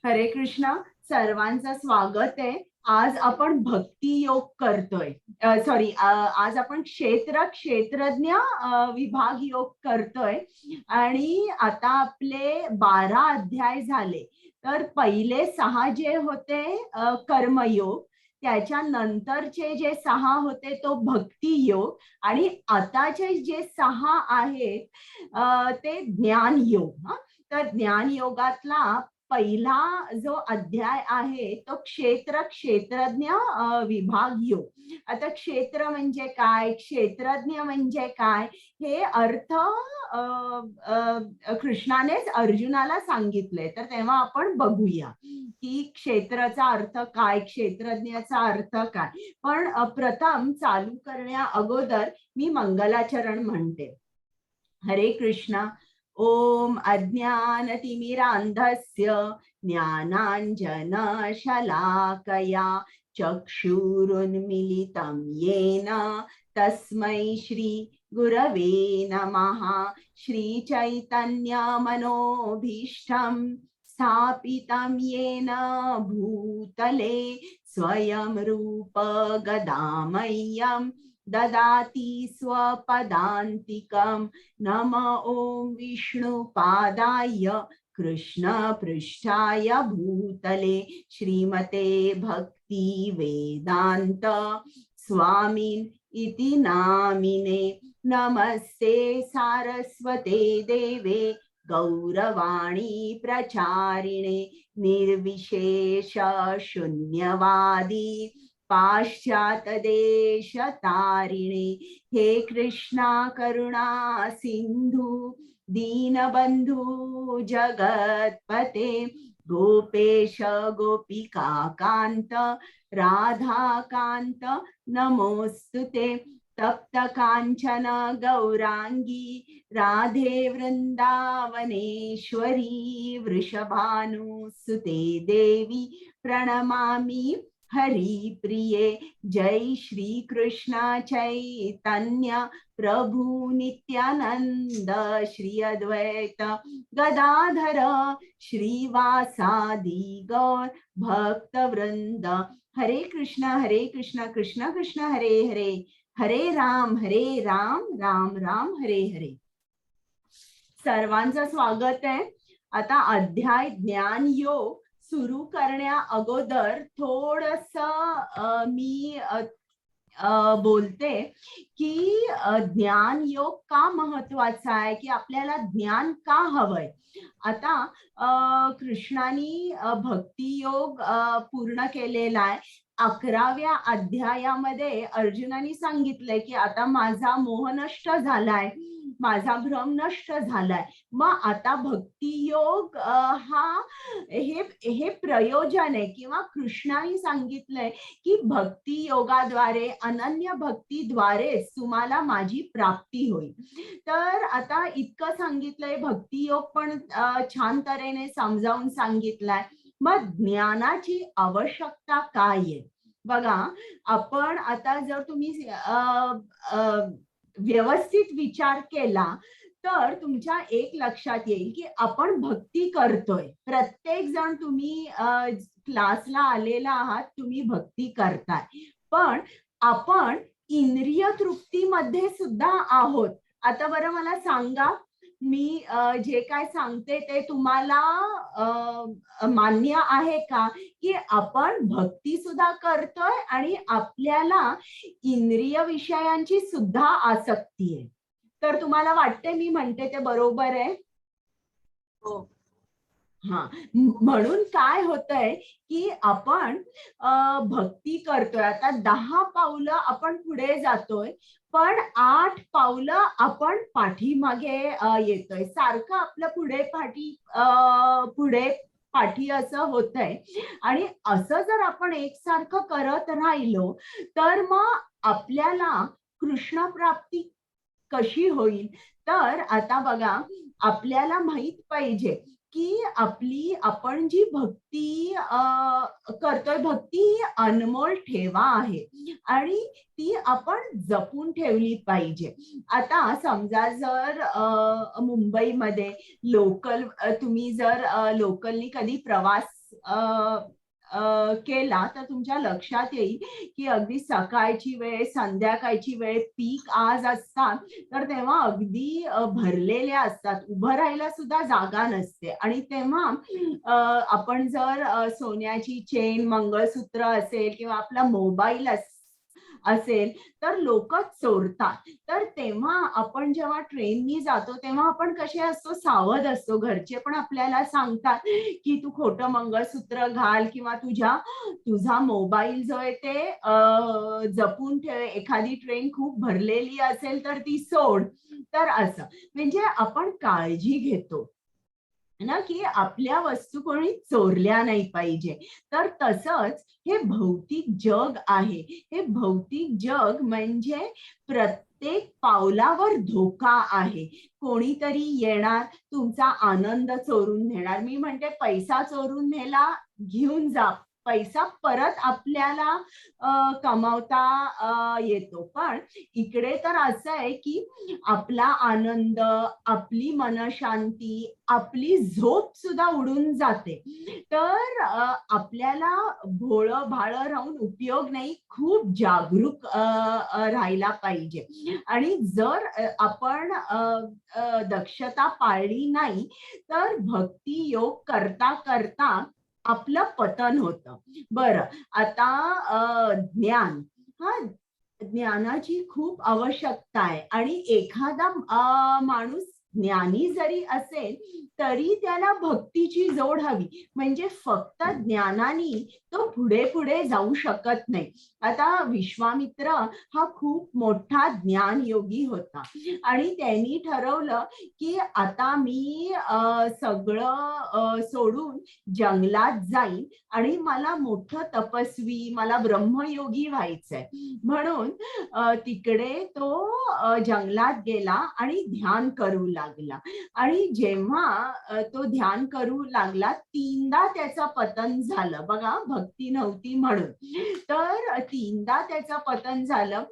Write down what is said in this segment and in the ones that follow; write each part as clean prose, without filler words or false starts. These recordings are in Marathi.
हरे कृष्णा. सर्वांचं स्वागत आहे. आज आपण भक्ती योग करतोय. सॉरी, आज आपण क्षेत्रज्ञ विभाग योग करतोय. आणि आता आपले 12 अध्याय झाले. तर पहिले 6 जे होते कर्मयोग, त्याच्यानंतरचे जे 6 होते तो भक्ती योग, आणि आताचे जे 6 आहेत ते ज्ञान योग. तर ज्ञान योगातला पहिला जो अध्याय आहे तो क्षेत्रज्ञ विभाग योग. आता क्षेत्र म्हणजे काय, क्षेत्रज्ञ म्हणजे काय, हे अर्थ कृष्णानेच अर्जुनाला सांगितले. तर तेव्हा आपण बघूया की क्षेत्राचा अर्थ काय, क्षेत्रज्ञाचा अर्थ काय. पण प्रथम चालू करण्या अगोदर मी मंगलाचरण म्हणते. हरे कृष्णा. ओम अज्ञानतिमिरान्धस्य ज्ञानाञ्जनशलाकया चक्षुरुन्मीलितं येन तस्मै श्री गुरवे नमः. श्रीचैतन्यमनोभीष्टं स्थापितं येन भूतले स्वयं रूप गदामह्यं ददाति स्वपदान्तिकं. नम ओं विष्णुपादाय कृष्ण पृष्ठाय भूतले श्रीमते भक्ति वेदांत स्वामिन् इति नामिने. नमस्ते सारस्वते देवे गौरवाणी प्रचारिणे निर्विशेष शून्यवादी पाश्चातदेशतारिणे. हे कृष्णा करुणा सिंधु दीनबंधु जगत्पते गोपेश गोपिका कांत राधाकांत नमोस्तुते. तप्त कांचन गौरांगी राधे वृंदावनेश्वरी वृषभानुसुते देवी प्रणमामि हरि प्रिये. जय श्री कृष्ण चैतन्य प्रभु नित्यानंद श्री अद्वैत गदाधर श्रीवासादि गौर भक्त वृंद. हरे कृष्ण कृष्ण कृष्ण हरे हरे, हरे राम राम राम हरे हरे. सर्वांचं स्वागत आहे. आता अध्याय ज्ञान योग सुरू करण्या अगोदर थोडस मी बोलते की ज्ञान योग का महत्वाचा आहे, की आपल्याला ज्ञान का हवंय. आता कृष्णाने भक्ती योग पूर्ण केलेला आहे. 11व्या अध्यायामध्ये अर्जुनाने सांगितलंय की आता माझा मोह नष्ट झालाय, माझा भ्रम नष्ट झालाय. मग आता भक्ती योग हा हे प्रयोजन आहे, किंवा कृष्णाने सांगितलंय की भक्ती योगाद्वारे अनन्य भक्तीद्वारे तुम्हाला माझी प्राप्ती होईल. तर आता इतकं सांगितलंय. भक्ती योग पण छान तऱ्हेने समजावून सांगितलाय. मग ज्ञानाची आवश्यकता काय आहे बघा. आपण आता जर तुम्ही व्यवस्थित विचार केला तर तुमच्या एक लक्षात येईल की आपण भक्ती करतोय. प्रत्येक जण तुम्ही क्लासला आलेला आहात, तुम्ही भक्ती करताय. पण आपण इंद्रिय तृप्तीमध्ये सुद्धा आहोत. आता बरं मला सांगा, मी जे काय सांगते ते तुम्हाला मान्य आहे का, की आपण भक्ती सुद्धा करतोय आणि आपल्याला इंद्रिय विषयांची सुद्धा आसक्ती आहे. तर तुम्हाला वाटते मी म्हणते ते बरोबर आहे? हो. हा, म्हणून काय होतंय की आपण भक्ती करतोय. आता 10 पावलं आपण पुढे जातोय, पण 8 पावलं आपण पाठीमागे येतोय. सारखं आपलं पुढे पाठी असं होतंय. आणि असं जर आपण एकसारखं करत राहिलो तर मग आपल्याला कृष्ण प्राप्ती कशी होईल. तर आता बघा, आपल्याला माहित पाहिजे की आपण जी भक्ती करतोय, भक्ती ही अनमोल ठेवा आहे आणि ती आपण जपून ठेवली पाहिजे. आता समजा जर मुंबईमध्ये तुम्ही जर लोकलनी कधी प्रवास केला तर तुमच्या लक्षात येईल की अगदी सकाळची वेळ, संध्याकाळची वेळ, पीक आज असतात तर तेव्हा अगदी भरलेल्या असतात, उभं राहायला सुद्धा जागा नसते. आणि तेव्हा आपण जर सोन्याची चेन, मंगळसूत्र असेल किंवा आपला मोबाईल असेल तर लोक चोरतात. तर तेव्हा आपण जेव्हा ट्रेननी जातो तेव्हा आपण कसे असतो, सावध असतो. घरचे पण आपल्याला सांगतात की तू खोटं मंगळसूत्र घाल किंवा तुझा मोबाईल जो आहे ते जपून ठेव, एखादी ट्रेन खूप भरलेली असेल तर ती सोड. तर असं म्हणजे आपण काळजी घेतो ना की आपल्या वस्तू कोणी चोरल्या नाही पाहिजे. तर तसंच हे भौतिक जग आहे. हे भौतिक जग म्हणजे प्रत्येक पावलावर धोका आहे. कोणीतरी येणार, तुमचा आनंद चोरून नेणार. मी म्हणते पैसा चोरून नेला, घेऊन जा. पैसा परत आपल्याला कमावता येतो. पण इकडे तर असं आहे की आपला आनंद, आपली मनशांती, आपली झोप सुद्धा उडून जाते. तर आपल्याला भोळं भाळं राहून उपयोग नाही, खूप जागरूक राहायला पाहिजे. आणि जर आपण दक्षता पाळली नाही तर भक्ती योग करता करता आपलं पतन होतं. बरं, आता ज्ञान, हा ज्ञानाची खूप आवश्यकता आहे. आणि एखादा माणूस ज्ञानी जरी असेल तरी त्याला भक्तीची जोड हवी. म्हणजे फक्त ज्ञानाने तो पुढे पुढे जाऊ शकत नाही. आता विश्वामित्र हा खूप मोठा ज्ञान योगी होता आणि त्यांनी ठरवलं की आता मी सगळं सोडून जंगलात जाईन आणि मला मोठं तपस्वी, मला ब्रह्मयोगी व्हायचंय. म्हणून तिकडे तो जंगलात गेला आणि ध्यान करू लागला. आणि जेव्हा तो ध्यान करू लागला, 3दा त्याचं पतन झालं. बघा, भक्ती नव्हती म्हणून. तर 3दा त्याचं पतन झालं.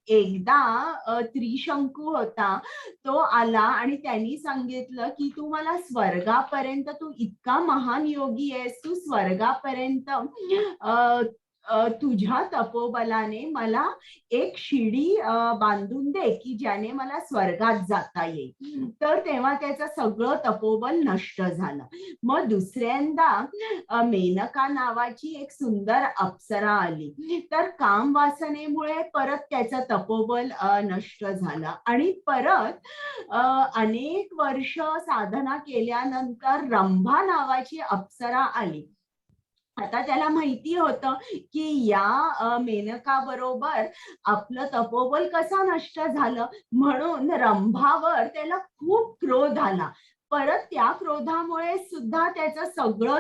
एकदा त्रिशंकू होता, तो आला आणि त्यांनी सांगितलं की तू मला स्वर्गापर्यंत, तू इतका महान योगी आहेस, तू स्वर्गापर्यंत तुझ्या तपोबलाने मला एक शिडी बांधून दे की ज्याने मला स्वर्गात जाता येईल. तर तेव्हा त्याचं सगळं तपोबल नष्ट झालं. मग दुसऱ्यांदा मेनका नावाची एक सुंदर अप्सरा आली. तर काम वासनेमुळे परत त्याचं तपोबल नष्ट झालं आणि परत अनेक वर्ष साधना केल्यानंतर रंभा नावाची अप्सरा आली. आता त्याला माहिती होतं की या मेनका बरोबर आपलं तपोबल कसं नष्ट झालं. म्हणून रंभावर त्याला खूप क्रोध आला. परत त्या क्रोधामुळे सुद्धा त्याचं सगळं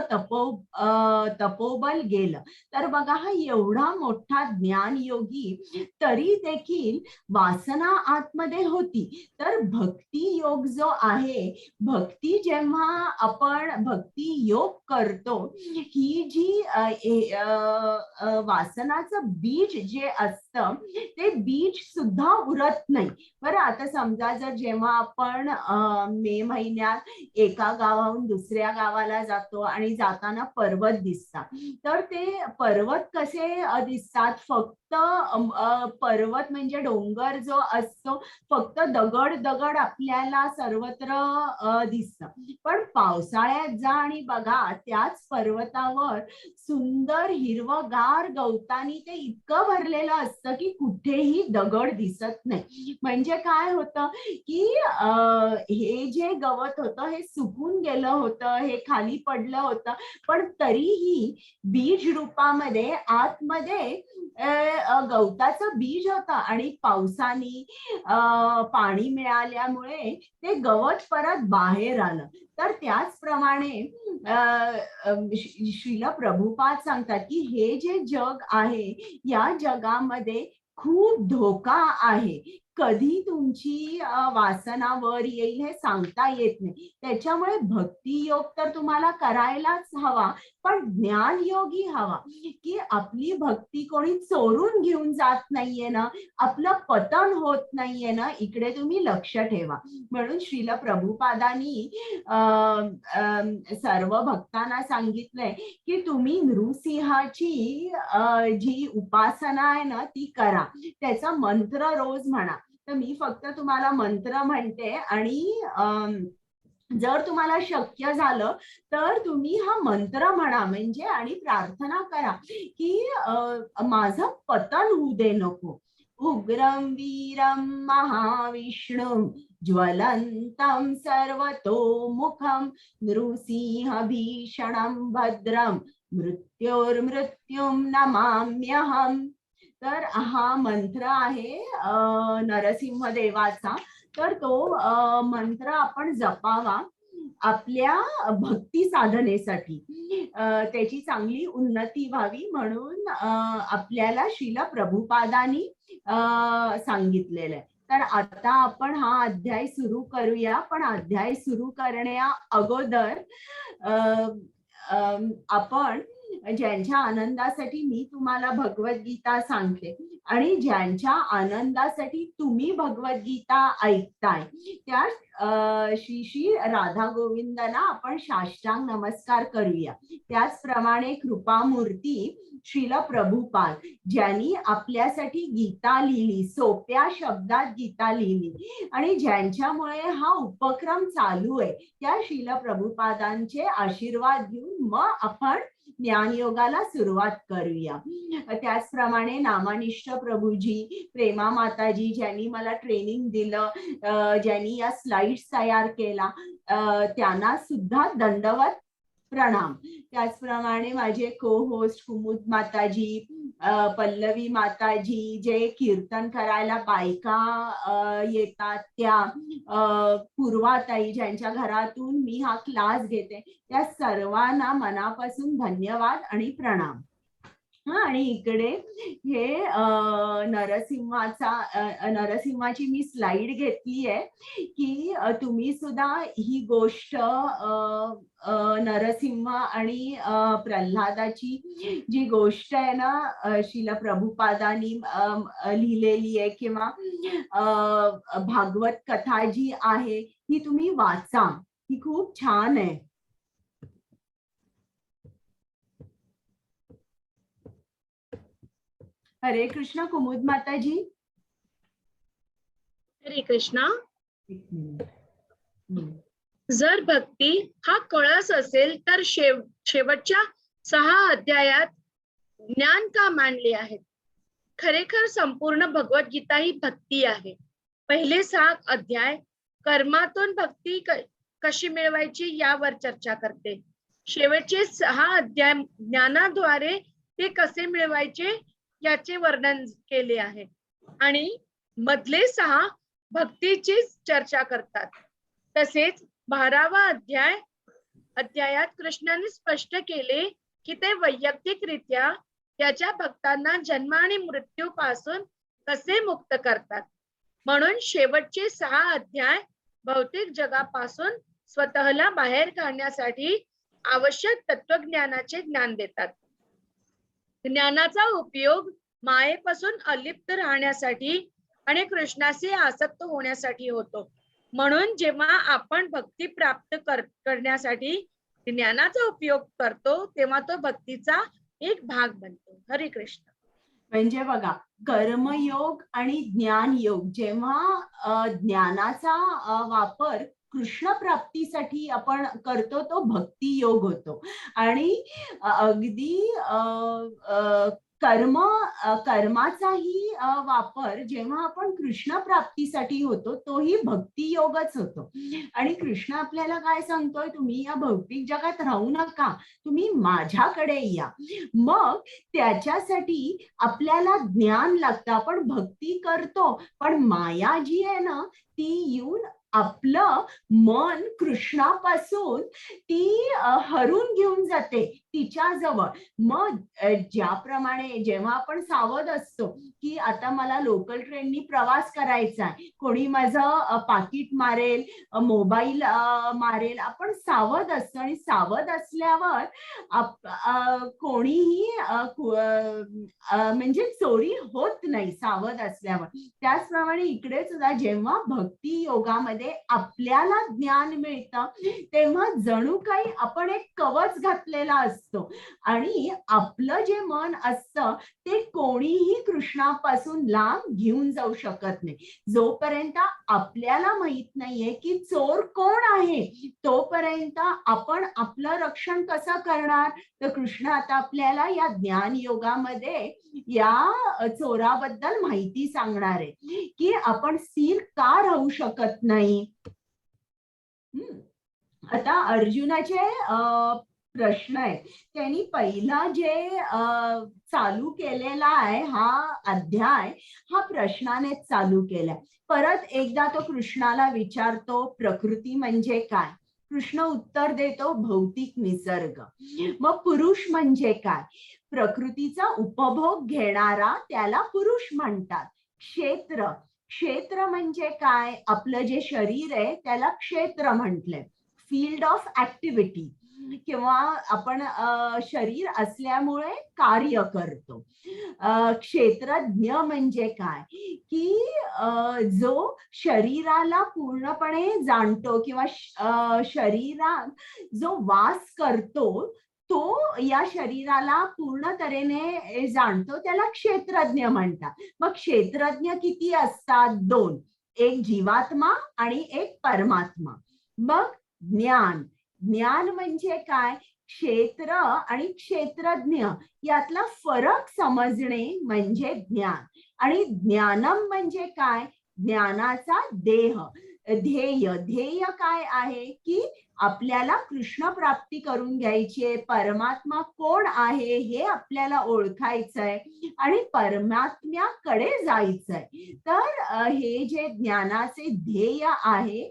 तपोबल गेलं. तर बघा, हा एवढा मोठा ज्ञानयोगी तरी देखील वासना आतमध्ये होती. तर भक्ती योग जो आहे, भक्ती जेव्हा आपण भक्ती योग करतो, ही जी वासनाचं बीज जे असतं ते बीज सुद्धा उरत नाही. बरं, आता समजा जर जेव्हा आपण मे महिन्यात एका गावाहून दुसऱ्या गावाला जातो आणि जाताना पर्वत दिसतात, तर ते पर्वत कसे दिसतात, फक्त पर्वत म्हणजे डोंगर जो असतो, फक्त दगड दगड आपल्याला सर्वत्र दिसतं. पण पावसाळ्यात जा आणि बघा, त्याच पर्वतावर सुंदर हिरवगार गवतानी ते इतकं भरलेलं असतं की कुठेही दगड दिसत नाही. म्हणजे काय होतं की हे जे गवत होतं हे सुकून गेलं होतं, हे खाली पडलं होतं, पण तरीही बीज रूपामध्ये आतमध्ये गवताचं बीज होतं आणि पावसाने पाणी मिळाल्यामुळे ते गवत परत बाहेर आलं. तर त्याचप्रमाणे श्रील प्रभुपाद सांगतात की हे जे जग आहे, या जगामध्ये खूप धोका आहे. कधी तुमची वासना वर येईल हे सांगता येत नाही. त्याच्यामुळे भक्ती योग तर तुम्हाला करायलाच हवा, पण ज्ञान योगी हवा, की आपली भक्ती कोणी चोरून घेऊन जात नाहीये ना, आपलं पतन होत नाहीये ना, इकडे तुम्ही लक्ष ठेवा. म्हणून श्रील प्रभुपादांनी सर्व भक्तांना सांगितलंय की तुम्ही नृसिंहाची जी उपासना आहे ना ती करा, त्याचा मंत्र रोज म्हणा. तर मी फक्त तुम्हाला मंत्र म्हणते आणि जर तुम्हाला शक्य झालं तर तुम्ही हा मंत्र म्हणा म्हणजे आणि प्रार्थना करा की माझं पतन होऊ दे नको. उग्रम वीरम महाविष्णु ज्वलंतं सर्वतोमुखं नृसिंह भीषणं भद्रं मृत्योर्मृत्युं नमाम्यहम्. तर हा मंत्र आहे नरसिंह देवाचा. तर तो मंत्र आपण जपावा आपल्या भक्ती साधनेसाठी, त्याची चांगली उन्नती व्हावी म्हणून आपल्याला श्रील प्रभुपादांनी सांगितलेलं आहे. तर आता आपण हा अध्याय सुरू करूया, पण अध्याय सुरू करण्या अगोदर आपण ज्यांच्या आनंदासाठी मी तुम्हाला भगवद्गीता सांगते आणि ज्यांच्या आनंदासाठी तुम्ही भगवद्गीता ऐकताय त्या श्री श्री राधा गोविंदांना आपण साष्टांग नमस्कार करूया. त्याचप्रमाणे कृपामूर्ती श्रील प्रभुपाद ज्यांनी आपल्यासाठी गीता लिहिली, सोप्या शब्दात गीता लिहिली आणि ज्यांच्यामुळे हा उपक्रम चालू आहे, त्या श्रील प्रभुपादांचे आशीर्वाद घेऊन मग आपण ज्ञानयोगाला सुरुवात करूया. त्याचप्रमाणे नामानिष्ठ प्रभूजी, प्रेमा माताजी ज्यांनी मला ट्रेनिंग दिलं, ज्यांनी या स्लाइड्स तयार केला, त्यांना सुद्धा दंडवत प्रणाम. त्याचप्रमाणे माझे को होस्ट कुमुद माताजी, पल्लवी माताजी, जे कीर्तन करायला बायका येतात त्या, पूर्वाताई ज्यांच्या घरातून मी हा क्लास घेते, त्या सर्वांना मनापासून धन्यवाद आणि प्रणाम. आणि इकडे हे नरसिंहाची मी स्लाइड घेतली आहे की तुम्ही सुद्धा ही गोष्ट नरसिंह आणि प्रल्हादाची जी गोष्ट आहे ना श्रील प्रभुपादांनी लिहिलेली आहे किंवा भागवत कथा जी आहे ही तुम्ही वाचा, ही खूप छान आहे. हरे कृष्ण कुमुद माताजी. हरे कृष्णा. जर भक्ती हा कळस असेल तर शेवटच्या 6 अध्यायात ज्ञान का मांडले आहेत. खरेखर संपूर्ण भगवद्गीता ही भक्ती आहे. पहिले 6 अध्याय कर्मातून भक्ती कशी मिळवायची यावर चर्चा करते. शेवटचे 6 अध्याय ज्ञानाद्वारे ते कसे मिळवायचे याचे वर्णन केले आहे आणि मधले 6 भक्तीची चर्चा करतात. तसेच 12वा अध्यायात कृष्णाने स्पष्ट केले की ते वैयक्तिकरित्या त्याच्या भक्तांना जन्म आणि मृत्यू पासून कसे मुक्त करतात. म्हणून शेवटचे 6 अध्याय भौतिक जगापासून स्वतःला बाहेर काढण्यासाठी आवश्यक तत्वज्ञानाचे ज्ञान देतात. ज्ञानाचा उपयोग मायेपासून अलिप्त राहण्यासाठी आणि कृष्णाशी आसक्त होण्यासाठी होतो. म्हणून जेव्हा आपण भक्ती प्राप्त करण्यासाठी ज्ञानाचा उपयोग करतो तेव्हा तो भक्तीचा एक भाग बनतो. हरे कृष्ण. म्हणजे बघा, कर्मयोग आणि ज्ञानयोग, जेव्हा ज्ञानाचा वापर कृष्ण प्राप्तीसाठी आपण करतो तो भक्ती योग होतो आणि अगदी कर्माचाही वापर जेव्हा आपण कृष्ण प्राप्तीसाठी होतो तोही भक्ती योगच होतो. आणि कृष्ण आपल्याला काय सांगतोय, तुम्ही या भौतिक जगात राहू नका, तुम्ही माझ्याकडे या. मग त्याच्यासाठी आपल्याला ज्ञान लागतं. आपण भक्ती करतो पण माया जी आहे ना ती येऊन आपलं मन कृष्णापासून ती हरून घेऊन जाते तिच्याजवळ. मग ज्याप्रमाणे जेव्हा आपण सावध असतो की आता मला लोकल ट्रेननी प्रवास करायचा आहे, कोणी माझं पाकिट मारेल, मोबाईल मारेल, आपण सावध असतो. आणि सावध असल्यावर कोणीही म्हणजे चोरी होत नाही सावध असल्यावर. त्याचप्रमाणे इकडे सुद्धा जेव्हा भक्ती योगामध्ये आपल्याला ज्ञान मिळतं तेव्हा जणू काही आपण एक कवच घातलेला असतो आणि आपलं जे मन असतं ते कोणीही कृष्णापासून लांब घेऊन जाऊ शकत नाही. जोपर्यंत आपल्याला माहित नाहीये की चोर कोण आहे तोपर्यंत आपण आपलं रक्षण कसं करणार? तर कृष्ण आता आपल्याला या ज्ञान योगामध्ये या चोराबद्दल माहिती सांगणार आहे की आपण स्थिर का राहू शकत नाही. आता अर्जुनाचे प्रश्न आहे, त्यांनी पहिला जे चालू केलेला आहे हा अध्याय, हा प्रश्नानेच चालू केलाय. परत एकदा तो कृष्णाला विचारतो प्रकृती म्हणजे काय. कृष्ण उत्तर देतो भौतिक निसर्ग. मग पुरुष म्हणजे काय? प्रकृतीचा उपभोग घेणारा त्याला पुरुष म्हणतात. क्षेत्र, क्षेत्र म्हणजे काय? आपलं जे शरीर आहे त्याला क्षेत्र म्हटलंय. फील्ड ऑफ ऍक्टिव्हिटी किंवा आपण शरीर असल्यामुळे कार्य करतो. क्षेत्रज्ञ म्हणजे काय? की जो शरीराला पूर्णपणे जाणतो किंवा शरीरात जो वास करतो तो या शरीराला पूर्ण तऱ्हेने जाणतो, त्याला क्षेत्रज्ञ म्हणतात. मग क्षेत्रज्ञ किती असतात? दोन, एक जीवात्मा आणि एक परमात्मा. मग ज्ञान, ज्ञान म्हणजे काय? क्षेत्र आणि क्षेत्रज्ञ यातला फरक समजणे म्हणजे ज्ञान. आणि ज्ञानम म्हणजे काय? ज्ञानाचा देह, ध्येय. ध्येय काय आहे? की आपल्याला कृष्ण प्राप्ती करून घ्यायची आहे, परमात्मा कोण आहे हे आपल्याला ओळखायचंय आणि परमात्म्याकडे जायचंय. तर हे जे ज्ञानाचे ध्येय आहे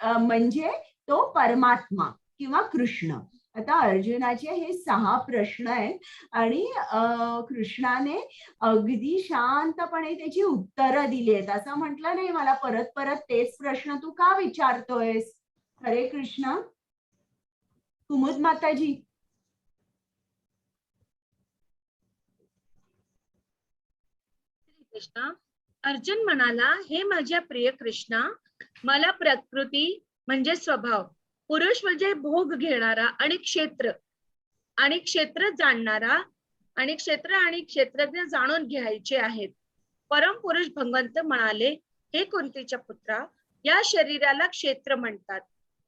म्हणजे तो परमात्मा किंवा कृष्ण. आता अर्जुनाचे हे 6 प्रश्न आहेत आणि कृष्णाने अगदी शांतपणे त्याची उत्तरं दिली आहेत. असं म्हटलं नाही मला परत परत तेच प्रश्न तू का विचारतोयस. हरे कृष्ण. कुमुद माताजी. कृष्णा, अर्जुन म्हणाला, हे माझ्या प्रिय कृष्णा, मला प्रकृती म्हणजे स्वभाव, पुरुष म्हणजे भोग घेणारा आणि क्षेत्र जाणणारा आणि क्षेत्रज्ञ जाणून घ्यायचे आहेत. परमपुरुष भगवंत म्हणाले, हे कुंतीच्या पुत्रा, या शरीराला क्षेत्र म्हणतात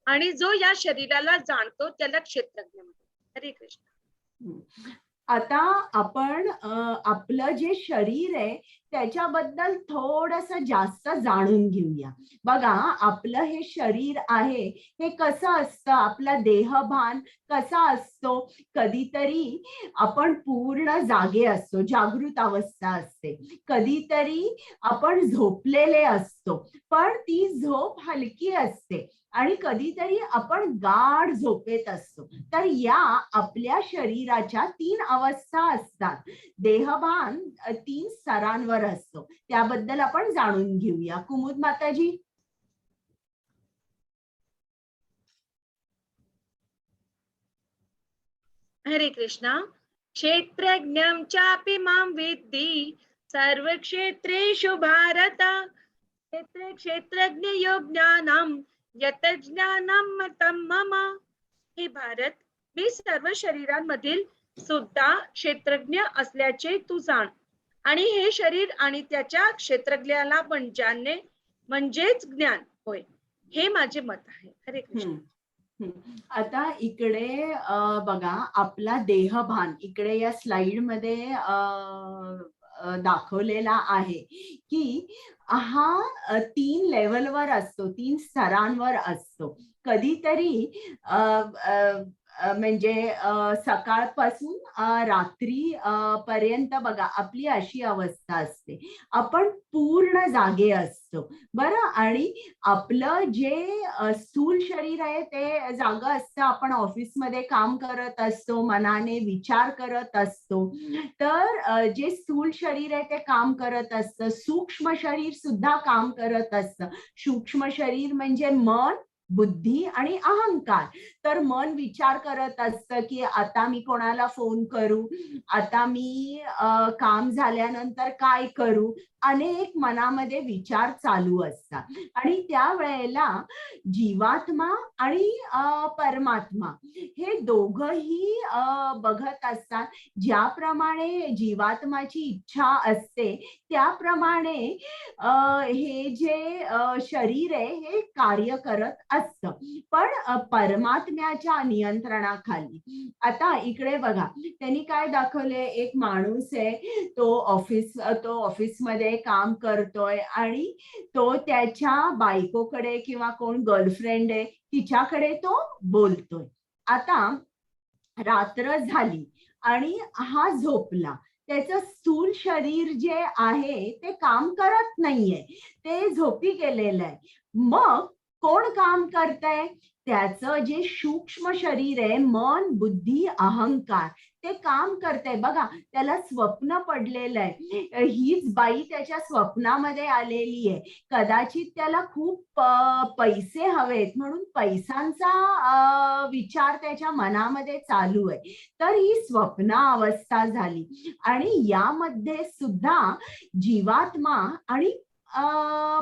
आणि जो या शरीराला जाणतो त्याला क्षेत्रज्ञ म्हणतात. हरे कृष्ण. आता आपण आपलं जे शरीर आहे त्याच्याबद्दल थोडंसं जास्त जाणून घेऊया. बघा, आपलं हे शरीर आहे हे कसं असतं, आपला देहभान कसा असतो. कधीतरी आपण पूर्ण जागे असतो, जागृत अवस्था असते, कधीतरी आपण झोपलेले असतो पण ती झोप हलकी असते आणि कधीतरी आपण गाढ झोपेत असतो. तर या आपल्या शरीराच्या 3 अवस्था असतात. देहभान 3 स्तरांवर असतो, त्याबद्दल आपण जाणून घेऊया. कुमुद माताजी. हरे कृष्णा. क्षेत्रज्ञं चापि मां विद्धि सर्व क्षेत्रेषु भारत, क्षेत्रज्ञ योग ज्ञानम यत ज्ञानम मतं मम. हे भारत, मी सर्व शरीरांमधील सुद्धा क्षेत्रज्ञ असल्याचे तू जाण आणि हे शरीर आणि त्याच्या क्षेत्रज्ञाला पण जाणणे म्हणजेच ज्ञान होय, हे माझे मत आहे. हरे कृष्ण. आता इकडे बघा, आपला देहभान इकडे या स्लाइड मध्ये दाखवलेला आहे की हा 3 लेवलवर असतो, 3 स्तरांवर असतो. कधीतरी म्हणजे सकाळपासून रात्री पर्यंत बघा आपली अशी अवस्था असते. आपण पूर्ण जागे असतो बरं, आणि आपलं जे स्थूल शरीर आहे ते जागं असतं. आपण ऑफिसमध्ये काम करत असतो, मनाने विचार करत असतो. तर जे स्थूल शरीर आहे ते काम करत असतं. सूक्ष्म शरीर सुद्धा काम करत असतं. सूक्ष्म शरीर म्हणजे मन, बुद्धी आणि अहंकार. तर मन विचार करत असतं की आता मी कोणाला फोन करू, आता मी काम झाल्यानंतर काय करू. अनेक मनामध्ये विचार चालू असतात आणि त्यावेळेला जीवात्मा आणि परमात्मा हे दोघंही बघत असतात. ज्याप्रमाणे जीवात्माची इच्छा असते त्याप्रमाणे हे जे शरीर आहे हे कार्य करत असतं. पण परमात्म्याच्या नियंत्रणाखाली. आता इकडे बघा त्यांनी काय दाखवले, एक माणूस आहे तो ऑफिसमध्ये काम करतोय आणि तो त्याच्या बायकोकडे किंवा कोण गर्लफ्रेंड आहे तिच्याकडे तो बोलतोय. आता रात्र झाली आणि हा झोपला. त्याचं स्थूल शरीर जे आहे ते काम करत नाहीये, ते झोपी गेलेलं आहे. मग कोण काम करतंय? त्याचं जे सूक्ष्म शरीर आहे, मन, बुद्धी, अहंकार, ते काम करतंय. बघा त्याला स्वप्न पडलेलं आहे. हीच बाई त्याच्या स्वप्नामध्ये आलेली आहे. कदाचित त्याला खूप पैसे हवेत म्हणून पैशांचा विचार त्याच्या मनामध्ये चालू आहे. तर ही स्वप्न अवस्था झाली आणि यामध्ये सुद्धा जीवात्मा आणि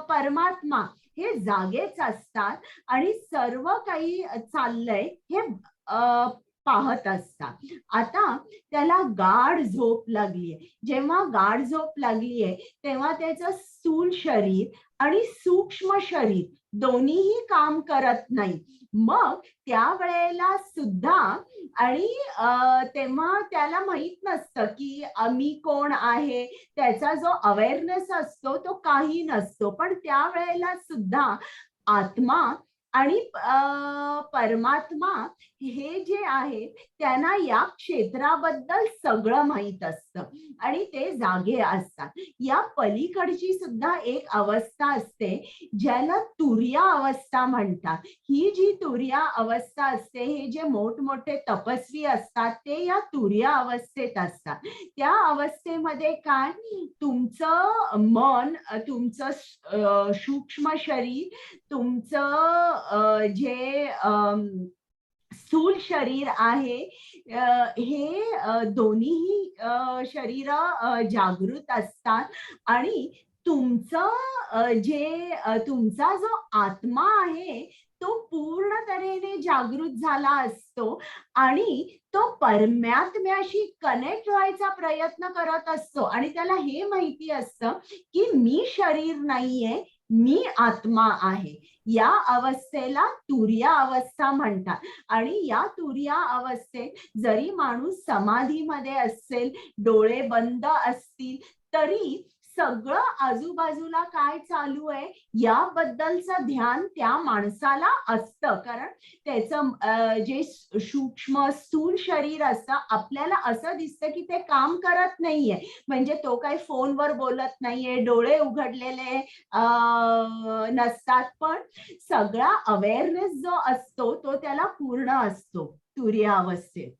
परमात्मा हे जागेच असतात आणि सर्व काही चाललंय हे पाहत असतात. आता त्याला गाढ झोप लागलीये. जेव्हा गाढ झोप लागलीये तेव्हा त्याचं स्थूल शरीर आणि सूक्ष्म शरीर दोन्हीही काम करत नाही. मग त्यावेळेला सुद्धा आणि तेव्हा त्याला माहित नसतं की मी कोण आहे. त्याचा जो अवेअरनेस असतो तो काही नसतो. पण त्यावेळेला सुद्धा आत्मा आणि परमात्मा हे जे आहे त्यांना या क्षेत्राबद्दल सगळं माहित असतं आणि ते जागे असतात. या पलीकडची सुद्धा एक अवस्था असते ज्याला तुर्या अवस्था म्हणतात. ही जी तुर्या अवस्था असते, हे जे मोठमोठे तपस्वी असतात ते या तुर्या अवस्थेत असतात. त्या अवस्थेमध्ये काय, तुमचं मन, तुमचं सूक्ष्म शरीर, तुमचं जे स्थूल शरीर आहे हे दोन्हीही शरीर जागृत असतात आणि तुमचं तुमचा जो आत्मा आहे तो पूर्ण तऱ्हेने जागृत झाला असतो आणि तो परमात्म्याशी कनेक्ट व्हायचा प्रयत्न करत असतो आणि त्याला हे माहिती असतं की मी शरीर नाहीये, मी आत्मा आहे. या अवस्थेला तुर्या अवस्था म्हणतात आणि या तुर्या अवस्थेत जरी माणूस समाधीमध्ये असेल, डोळे बंद असतील, तरी सगळं आजूबाजूला काय चालू आहे याबद्दलचं ध्यान त्या माणसाला असतं. कारण त्याचं जे सूक्ष्म स्थूल शरीर असतं आपल्याला असं दिसतं की ते काम करत नाहीये, म्हणजे तो काही फोनवर बोलत नाहीये, डोळे उघडलेले नसतात, पण सगळा अवेअरनेस जो असतो तो त्याला पूर्ण असतो तुर्य अवस्थेत.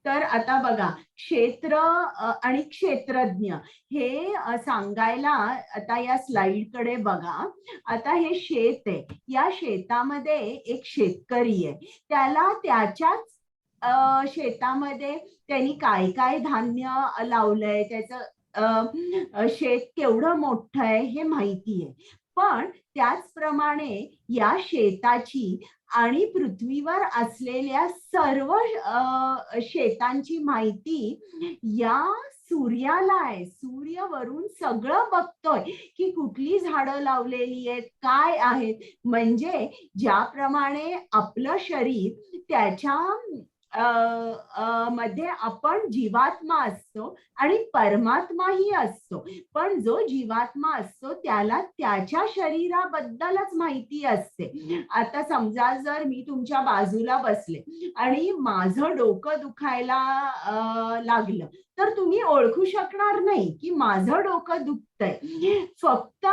तर आता बघा क्षेत्र आणि क्षेत्रज्ञ हे सांगायला आता या स्लाइड कडे बघा. आता हे शेत आहे, या शेतामध्ये एक शेतकरी आहे. त्याला त्याच्याच शेतामध्ये त्यांनी काय काय धान्य लावलंय, त्याचं शेत केवढं मोठं आहे हे माहिती आहे. पण त्याचप्रमाणे या शेताची आणि पृथ्वीवर असलेल्या सर्व शेतांची माहिती या सूर्याला आहे. सूर्य वरून सगळं बघतोय की कुठली झाडं लावलेली आहेत, काय आहेत. म्हणजे ज्याप्रमाणे आपलं शरीर त्याच्या मध्ये आपण जीवात्मा असतो आणि परमात्माही असतो. पण जो जीवात्मा असतो त्याला त्याच्या शरीराबद्दलच माहिती असते. आता समजा जर मी तुमच्या बाजूला बसले आणि माझं डोकं दुखायला लागलं, तर तुम्ही ओळखू शकणार नाही की माझं डोकं दुखतंय. फक्त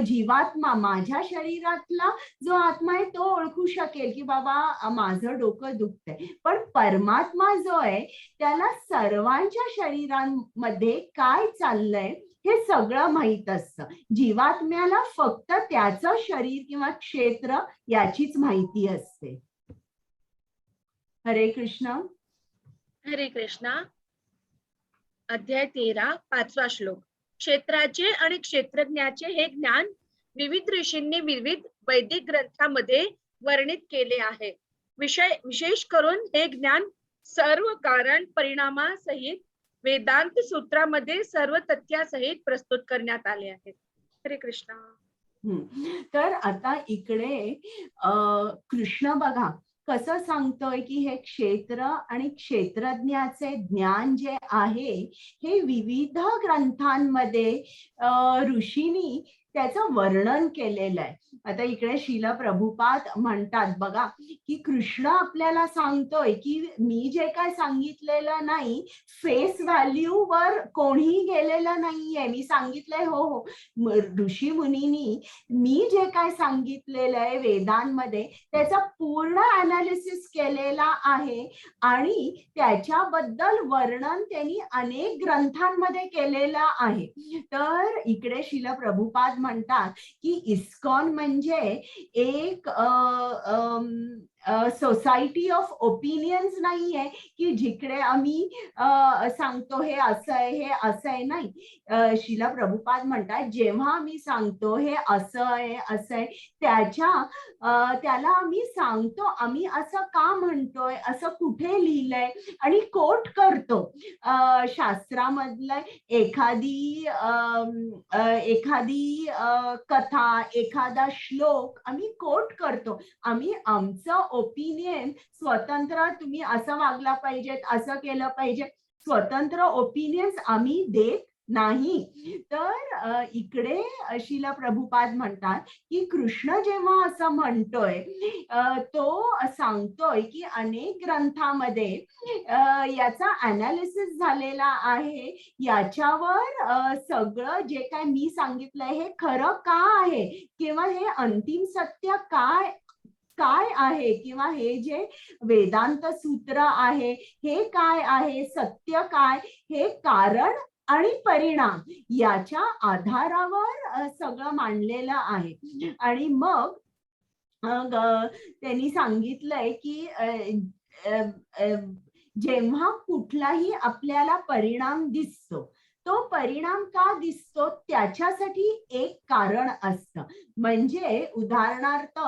जीवात्मा, माझ्या शरीरातला जो आत्मा आहे तो ओळखू शकेल की बाबा माझं डोकं दुखतंय. पण परमात्मा जो आहे त्याला सर्वांच्या शरीरांमध्ये काय चाललंय हे सगळं माहित असतं. जीवात्म्याला फक्त त्याचं शरीर किंवा क्षेत्र याचीच माहिती असते. हरे कृष्ण. हरे कृष्णा. अध्याय 13, 5वा श्लोक. क्षेत्राचे आणि क्षेत्रज्ञाचे हे ज्ञान विविध ऋषींनी विविध वैदिक ग्रंथांमध्ये वर्णित केले आहे. विशेष करून हे ज्ञान सर्व कारण परिणामासहित वेदांत सूत्रामध्ये सर्व तथ्यासहित प्रस्तुत करण्यात आले आहे. हरे कृष्णा. तर आता इकडे कृष्ण बघा कसं सांगतोय की हे क्षेत्र आणि क्षेत्रज्ञाचे ज्ञान जे आहे हे विविध ग्रंथांमध्ये ऋषींनी त्याचं वर्णन केलेलं आहे. आता इकडे श्रील प्रभुपाद म्हणतात बघा की कृष्ण आपल्याला सांगतोय की मी जे काय सांगितलेलं नाही फेस व्हॅल्यू वर कोणीही गेलेलं नाहीये. मी सांगितलंय हो हो ऋषी मुनींनी मी जे काय सांगितलेलं आहे वेदांमध्ये त्याचा पूर्ण अनालिसिस केलेला आहे आणि त्याच्याबद्दल वर्णन त्यांनी अनेक ग्रंथांमध्ये केलेलं आहे. तर इकडे श्रील प्रभुपाद म्हणतात की इस्कॉन म्हणजे एक सोसायटी ऑफ ओपिनियन्स नाहीये की जिकडे आम्ही सांगतो हे असं आहे हे असं आहे. नाही, श्रील प्रभुपाद म्हणतात जेव्हा आम्ही सांगतो हे असं आहे त्याला आम्ही सांगतो आम्ही असं का म्हणतोय, असं कुठे लिहिलंय आणि कोट करतो. शास्त्रामधलं एखादी कथा, एखादा श्लोक आम्ही कोट करतो. आम्ही आमचं ओपिनियन स्वतंत्र, तुम्ही असं वागला पाहिजे, असं केलं पाहिजे, स्वतंत्र ओपिनियन्स आम्ही देत नाही. तर इकडे श्रील प्रभुपाद म्हणतात की कृष्ण जेव्हा असं म्हणतोय तो सांगतोय की अनेक ग्रंथामध्ये याचा अनालिसिस झालेला आहे. याच्यावर सगळं जे काय मी सांगितलंय हे खरं का आहे किंवा हे अंतिम सत्य काय आहे किंवा हे जे वेदांत सूत्र आहे हे काय आहे, सत्य काय, हे कारण आणि परिणाम याच्या आधारावर सगळं मांडलेलं आहे. आणि मग त्यांनी सांगितलंय की जेव्हा कुठलाही आपल्याला परिणाम दिसतो तो परिणाम का दिसतो त्याच्यासाठी एक कारण असतं. म्हणजे उदाहरणार्थ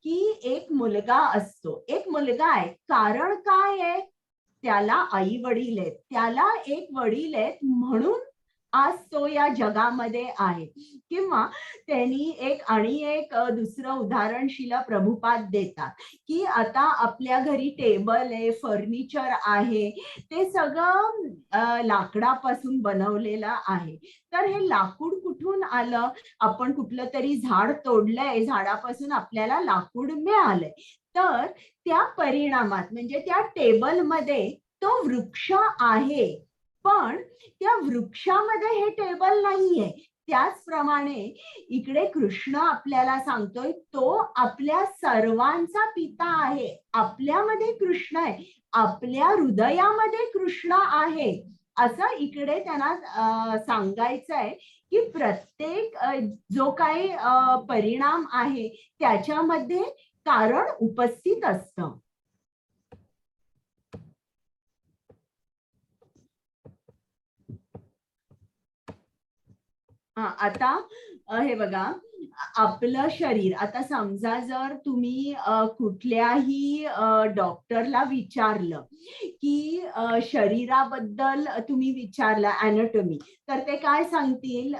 की एक मुलगा असतो, एक मुलगा आहे, कारण काय आहे, त्याला आई वडील आहेत, त्याला एक वडील आहेत म्हणून आज तो या जगामध्ये आहे. किंवा त्यांनी एक दुसरं उदाहरण श्रील प्रभुपाद देतात की आता आपल्या घरी टेबल आहे, फर्निचर आहे, ते सगळं लाकडापासून बनवलेलं आहे. तर हे लाकूड कुठून आलं, आपण कुठलं तरी झाड तोडलंय, झाडापासून आपल्याला लाकूड मिळालंय. तर त्या परिणामात म्हणजे त्या टेबलमध्ये तो वृक्ष आहे पण त्या वृक्षामध्ये हे टेबल नाहीये. त्याचप्रमाणे इकडे कृष्ण आपल्याला सांगतोय तो आपल्या सर्वांचा पिता आहे. आपल्यामध्ये कृष्ण आहे, आपल्या हृदयामध्ये कृष्ण आहे, असं इकडे त्यांना सांगायचं आहे की प्रत्येक जो काही परिणाम आहे त्याच्यामध्ये कारण उपस्थित असतं. आता हे बघा आपलं शरीर, आता समजा जर तुम्ही कुठल्याही डॉक्टरला विचारलं की शरीराबद्दल तुम्ही विचारलं अॅनाटॉमी, तर ते काय सांगतील,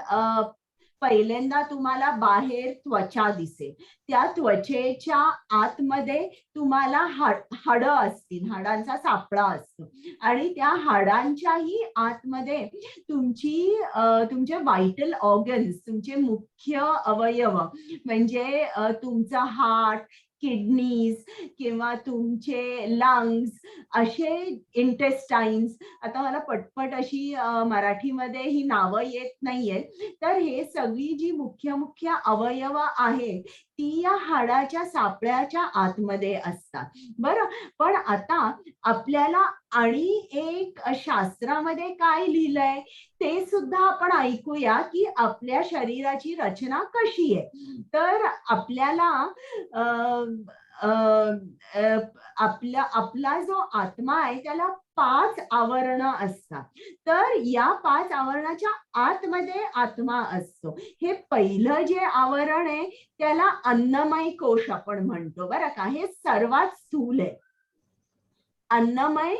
पहिल्यांदा तुम्हाला बाहेर त्वचा दिसेल, त्या त्वचेच्या आतमध्ये तुम्हाला हाडं असतील, हाडांचा सापळा असतो आणि त्या हाडांच्याही आतमध्ये तुमचे व्हायटल ऑर्गन्स, तुमचे मुख्य अवयव म्हणजे तुमचा हार्ट, किडनीज किंवा तुमचे लंग्स, असे इंटेस्टाईन्स, आता मला पटपट अशी मराठीमध्ये ही नावं येत नाहीयेत, तर हे सगळी जी मुख्य अवयव आहेत ती या हाडाच्या सापळ्याच्या आतमध्ये असतात. बरं, पण आता आपल्याला आणि एक शास्त्रामध्ये काय लिहिलंय ते सुद्धा आपण ऐकूया की आपल्या शरीराची रचना कशी आहे. तर आपल्याला अ, अ, आपला जो आत्मा आहे त्याला 5 आवरण असतात. तर या 5 आवरणाच्या आतमध्ये आत्मा असतो. हे पहिलं जे आवरण आहे त्याला अन्नमय कोश आपण म्हणतो, बरं का. हे सर्वात स्थूल आहे. अन्नमय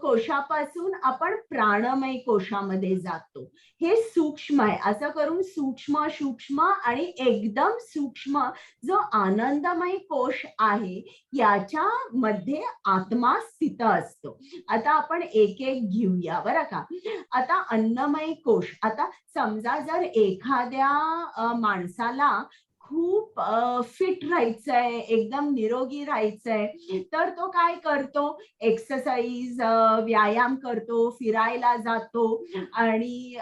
कोशापासून आपण प्राणमय कोशामध्ये जातो. हे सूक्ष्म आहे. असं करून सूक्ष्म, सूक्ष्म आणि एकदम सूक्ष्म जो आनंदमय कोश आहे याच्या मध्ये आत्मा स्थित असतो. आता आपण एक एक घेऊया, बरं का. आता अन्नमय कोश. आता समजा जर एखाद्या माणसाला खूप फिट राहायचंय, एकदम निरोगी राहायचंय, तर तो काय करतो, एक्सरसाइज, व्यायाम करतो, फिरायला जातो आणि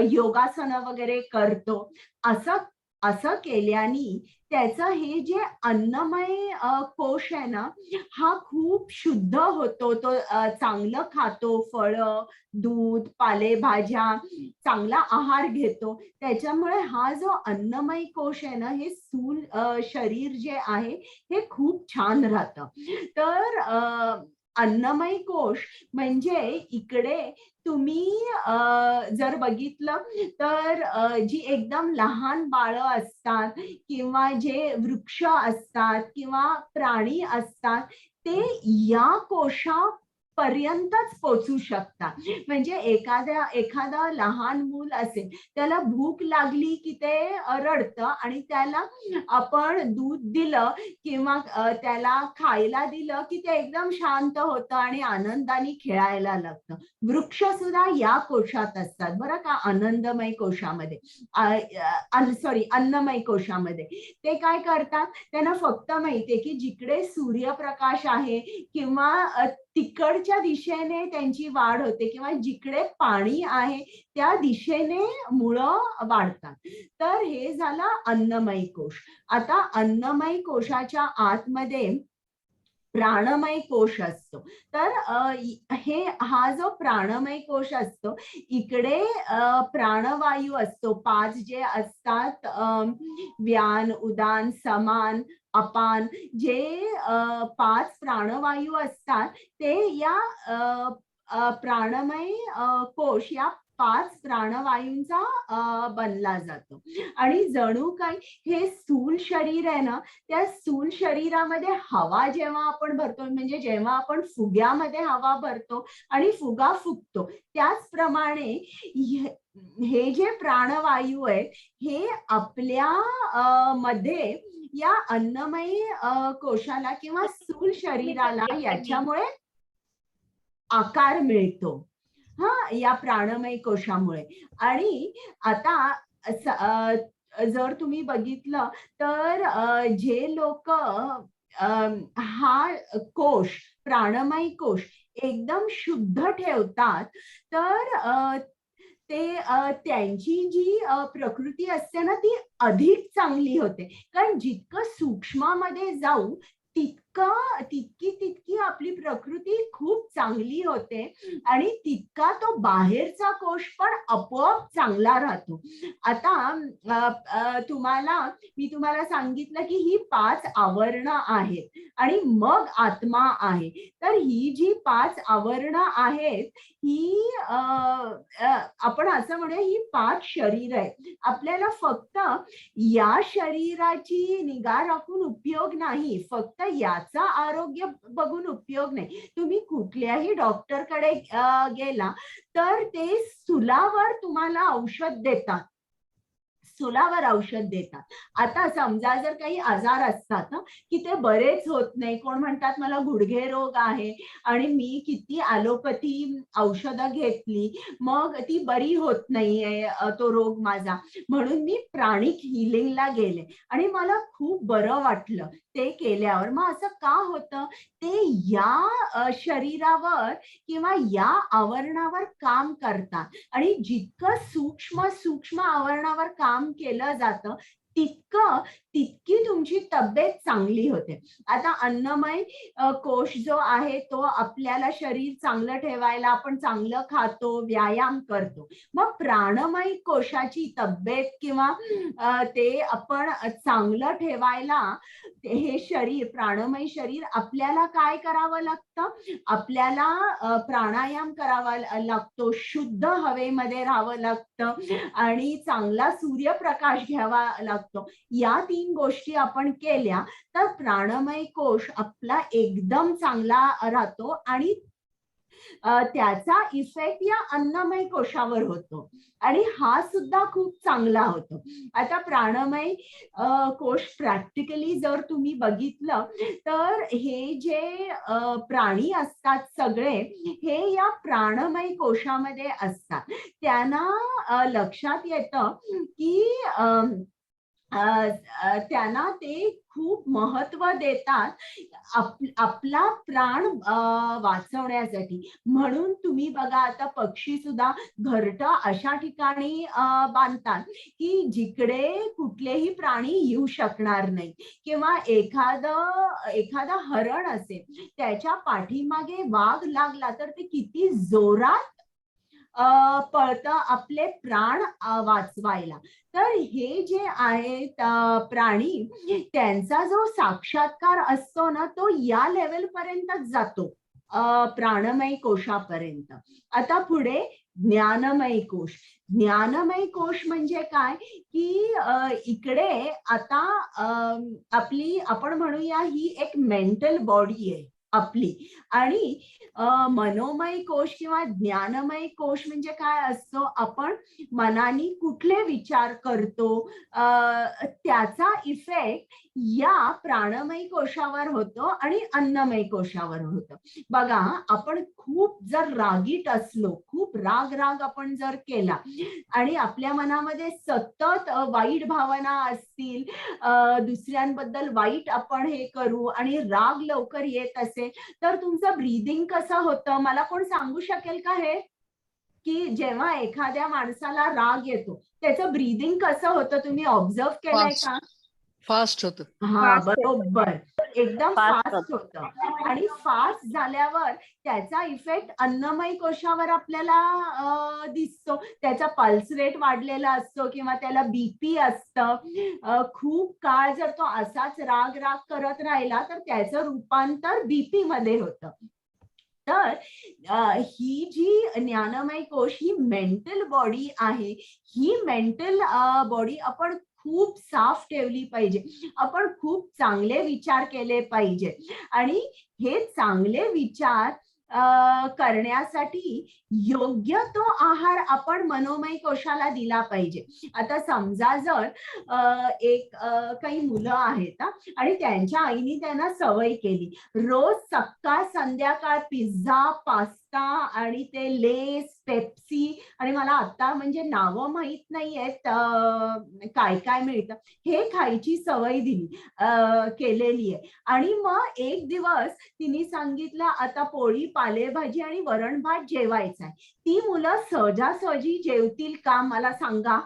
योगासन वगैरे करतो. असं असं केल्याने त्याचं हे जे अन्नमय कोश आहे ना, हा खूप शुद्ध होतो. तो चांगलं खातो, फळं, दूध, पालेभाज्या, चांगला आहार घेतो. त्याच्यामुळे हा जो अन्नमय कोश आहे ना, हे स्थूल शरीर जे आहे हे खूप छान राहतं. तर अन्नमय कोश म्हणजे इकडे तुम्ही जर बघितलं तर जी एकदम लहान बाळं असतात किंवा जे वृक्ष असतात किंवा प्राणी असतात ते या कोशापर्यंतच पोचू शकतात. म्हणजे एखादा लहान मूल असेल, त्याला भूक लागली की ते रडतं आणि त्याला आपण दूध दिलं किंवा त्याला खायला दिलं की ते एकदम शांत होतं आणि आनंदाने खेळायला लागतं. वृक्ष सुद्धा या कोशात असतात, बरं का, आनंदमय कोशामध्ये, सॉरी, अन्नमय कोशामध्ये. ते काय करतात, त्यांना फक्त माहितीये की जिकडे सूर्यप्रकाश आहे किंवा तिकडच्या दिशेने त्यांची वाढ होते किंवा जिकडे पाणी आहे त्या दिशेने मुळं वाढतात. तर हे झालं अन्नमय कोश. आता अन्नमय कोशाच्या आतमध्ये प्राणमय कोश असतो. तर हा जो प्राणमय कोश असतो, इकडे प्राणवायू असतो. 5 जे असतात, व्यान, उदान, समान, अपान, जे 5 प्राणवायू असतात ते या प्राणमय कोश या 5 प्राणवायूंचा बनला जातो. आणि जणू काही हे स्थूल शरीर आहे ना, त्या स्थूल शरीरामध्ये हवा जेव्हा आपण भरतो, म्हणजे जेव्हा आपण फुग्यामध्ये हवा भरतो आणि फुगा फुगतो, त्याचप्रमाणे हे जे प्राणवायू आहेत हे आपल्या मध्ये या अन्नमय कोशाला किंवा स्थूल शरीराला याच्यामुळे आकार मिळतो, हा, या प्राणमय कोशामुळे. आणि आता जर तुम्ही बघितलं तर जे लोक हा कोश, प्राणमय कोश एकदम शुद्ध ठेवतात, तर त्यांची जी प्रकृती असते ना ती अधिक चांगली होते. कारण जितकं सूक्ष्मामध्ये जाऊ तितकी आपली प्रकृती खूप चांगली होते आणि तितका तो बाहेरचा कोश पण आपोआप चांगला राहतो. आता मी तुम्हाला सांगितलं की ही 5 आवरणं आहेत आणि मग आत्मा आहे. तर ही जी 5 आवरणं आहेत ही आपण असं म्हणूया ही 5 शरीर आहेत. आपल्याला फक्त या शरीराची निगा राखून उपयोग नाही, फक्त याचा आरोग्य बघून उपयोग नाही. तुम्ही कुठल्याही डॉक्टरकडे गेला तर ते स्थूलावर तुम्हाला औषध देतात, कॅप्सुलावर औषध देतात. आता समजा जर काही आजार असतात की ते बरेच होत नाही, कोण म्हणतात मला गुडघे रोग आहे आणि मी किती ॲलोपॅथी औषधं घेतली मग ती बरी होत नाहीये तो रोग माझा, म्हणून मी प्राणिक हिलिंगला गेले आणि मला खूप बरं वाटलं ते केल्यावर. मग असं का होतं, ते या शरीरावर किंवा या आवरणावर काम करतात आणि जितकं सूक्ष्म सूक्ष्म आवरणावर काम केलं जातं तितकी तुमची तब्येत चांगली होते. आता अन्नमय कोश जो आहे तो आपल्याला शरीर चांगलं ठेवायला आपण चांगलं खातो, व्यायाम करतो. मग प्राणमय कोशाची तब्येत किंवा ते आपण चांगलं ठेवायला हे शरीर, प्राणमय शरीर आपल्याला काय करावं लागतं, आपल्याला प्राणायाम करावा लागतो, शुद्ध हवेमध्ये राहावं लागतं आणि चांगला सूर्यप्रकाश घ्यावा लागतो. या 3 गोष्टी आपण केल्या तर प्राणमय कोश आपला एकदम चांगला राहतो आणि त्याचा इफेक्ट या अन्नमय कोशावर होतो आणि हा सुद्धा खूप चांगला होतो. आता प्राणमय कोश प्रॅक्टिकली जर तुम्ही बघितलं तर हे जे प्राणी असतात सगळे हे या प्राणमय कोशामध्ये असतात. त्यांना लक्षात येतं की त्यांना ते खूप महत्व देतात आपला प्राण वाचवण्यासाठी. म्हणून तुम्ही बघा आता पक्षी सुद्धा घरटं अशा ठिकाणी बांधतात की जिकडे कुठलेही प्राणी येऊ शकणार नाही किंवा एखादा हरण असेल त्याच्या पाठीमागे वाघ लागला तर ते किती जोरात पळतं आपले प्राण वाचवायला. तर हे जे आहेत प्राणी त्यांचा जो साक्षात्कार असतो ना तो या लेवल पर्यंतच जातो प्राणमय कोशापर्यंत. आता पुढे ज्ञानमय कोश. ज्ञानमय कोश म्हणजे काय की इकडे आता आपण म्हणूया ही एक मेंटल बॉडी आहे आपली आणि मनोमय कोश किंवा ज्ञानमय कोश म्हणजे काय असतो, आपण मनाने कुठले विचार करतो त्याचा इफेक्ट या प्राणमय कोशावर होतो आणि अन्नमय कोशावर होतो. बघा आपण खूप जर रागीट असलो, खूप राग आपण जर केला आणि आपल्या मनामध्ये सतत वाईट भावना असतील, दुसऱ्यांबद्दल वाईट आपण हे करू आणि राग लवकर येत असेल तर तुमचं ब्रीदिंग कसं होतं मला कोण सांगू शकेल का हे, की जेव्हा एखाद्या माणसाला राग येतो त्याचं ब्रीदिंग कसं होतं, तुम्ही ऑब्झर्व केलंय का? फास्ट होतं. हा बरोबर, एकदम फास्ट फास्ट होतं आणि फास्ट झाल्यावर त्याचा इफेक्ट अन्नमय कोशावर आपल्याला दिसतो. त्याचा पल्स रेट वाढलेला असतो किंवा त्याला बीपी असतं. खूप काळ जर तो असाच राग करत राहिला तर त्याचं रूपांतर बीपी मध्ये होतं. तर ही जी ज्ञानमय कोश ही मेंटल बॉडी आहे. ही मेंटल बॉडी आपण खूप साफ ठेवली पाहिजे. आपण खूप चांगले विचार केले पाहिजे आणि हे चांगले विचार करण्यासाठी योग्य तो आहार आपण मनोमय कोशाला दिला पाहिजे. आता समजा जर काही मुलं आहेत आणि त्यांच्या आईने त्यांना सवय केली रोज सकाळ संध्याकाळ पिझ्झा, पास्ता आणि ते लेस, पेप्सी आणि मला आता म्हणजे नावं माहित नाहीयेत काय काय मिळतं हे खायची सवय केलेली आहे. आणि मग एक दिवस तिने सांगितलं आता पोळी, पालेभाजी आणि वरण भात जेवायचा आहे. ती मुलं सहजासहजी जेवतील का मला सांगा?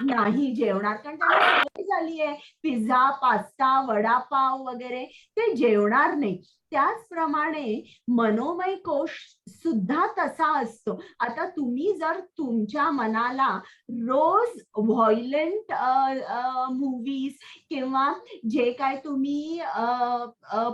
नाही जेवणार, कारण त्यांना सवय झाली आहे पिझ्झा, पास्ता, वडापाव वगैरे, ते जेवणार नाही. त्याचप्रमाणे मनोमय कोश सुद्धा तसा असतो. आता तुम्ही जर तुमच्या मनाला रोज व्हायलेंट मूवीज किंवा जे काय तुम्ही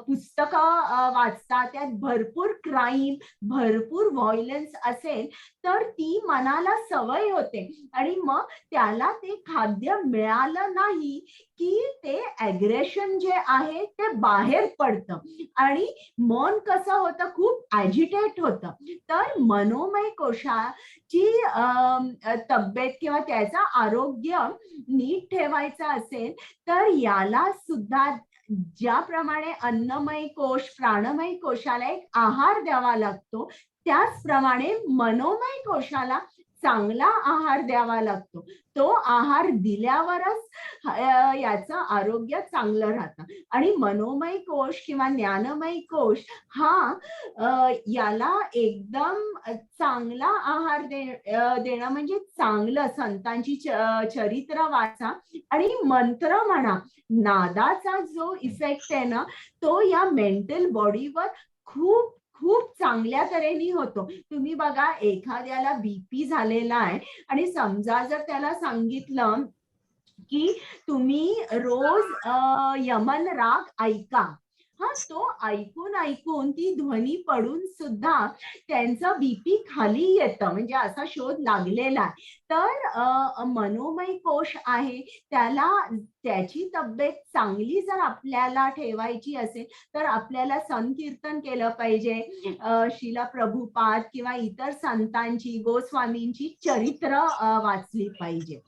पुस्तकं वाचता त्यात भरपूर क्राईम, भरपूर व्हायलन्स असेल तर ती मनाला सवय होते आणि मग त्याला ते खाद्य मिळालं नाही की ते ॲग्रेशन जे आहे ते बाहेर पडतं आणि आणि मन कसं होतं, खूप ॲजिटेट होतं. तर मनोमय कोशाची तब्येत किंवा त्याचं आरोग्य नीट ठेवायचं असेल तर याला सुद्धा ज्याप्रमाणे अन्नमय कोश, प्राणमय कोशाला एक आहार द्यावा लागतो, त्याचप्रमाणे मनोमय कोशाला चांगला आहार द्यावा लागतो. तो आहार दिल्यावरच याचं आरोग्य चांगलं राहतं. आणि मनोमय कोश किंवा ज्ञानमय कोश हा याला एकदम चांगला आहार देणं म्हणजे चांगलं संतांची चरित्र वाचा आणि मंत्र म्हणा. नादाचा जो इफेक्ट आहे ना, तो या मेंटल बॉडीवर खूप खूप चांगल्या तऱ्हेने होतो. तुम्ही बघा, एखाद्याला बीपी झालेला आहे आणि समजा जर त्याला सांगितलं की तुम्ही रोज यमन राग ऐका, तो ऐकून ऐकून ती ध्वनी पडून सुद्धा त्यांचं बीपी खाली येतं, म्हणजे असा शोध लागलेला आहे. तर मनोमय कोश आहे, त्याला त्याची तब्येत चांगली जर आपल्याला ठेवायची असेल तर आपल्याला संकीर्तन केलं पाहिजे, श्रील प्रभुपाद किंवा इतर संतांची, गोस्वामींची चरित्र वाचली पाहिजे.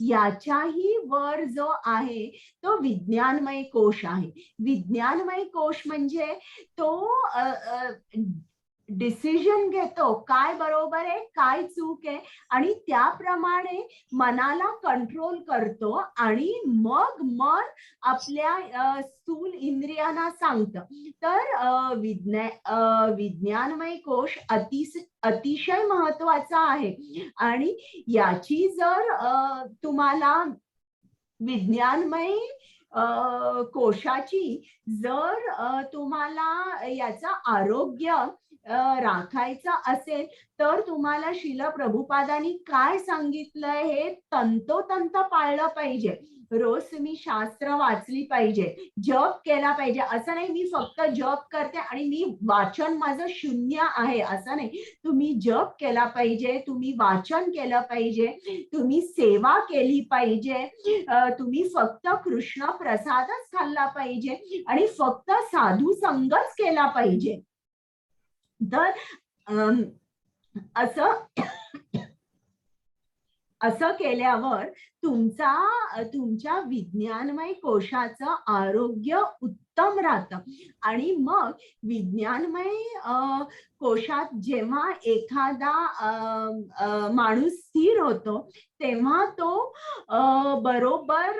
याच्याही वर जो आहे तो विज्ञानमय कोश आहे. विज्ञानमय कोश म्हणजे तो डिसिजन घेतो, काय बरोबर आहे, काय चूक आहे, आणि त्याप्रमाणे मनाला कंट्रोल करतो आणि मग मन आपल्या स्थूल इंद्रियांना सांगतं. तर विज्ञानमय कोश अतिशय महत्वाचा आहे. आणि याची जर तुम्हाला विज्ञानमय कोशाची जर तुम्हाला याचं आरोग्य राखायचं असेल तर तुम्हाला श्रील प्रभुपादांनी काय सांगितलंय हे तंतोतंत पाळलं पाहिजे. रोज तुम्ही शास्त्र वाचली पाहिजे, जप केला पाहिजे. असं नाही मी फक्त जप करते आणि मी वाचन माझं शून्य आहे असं नाही. तुम्ही जप केला पाहिजे, तुम्ही वाचन केलं पाहिजे, तुम्ही सेवा केली पाहिजे, तुम्ही फक्त कृष्ण प्रसादच खाल्ला पाहिजे आणि फक्त साधू संगच केला पाहिजे. तर असं केल्यावर तुमच्या विज्ञानमय कोशाचं आरोग्य उत्तम राहतं. आणि मग विज्ञानमय कोशात जेव्हा एखादा माणूस स्थिर होतो तेव्हा तो बरोबर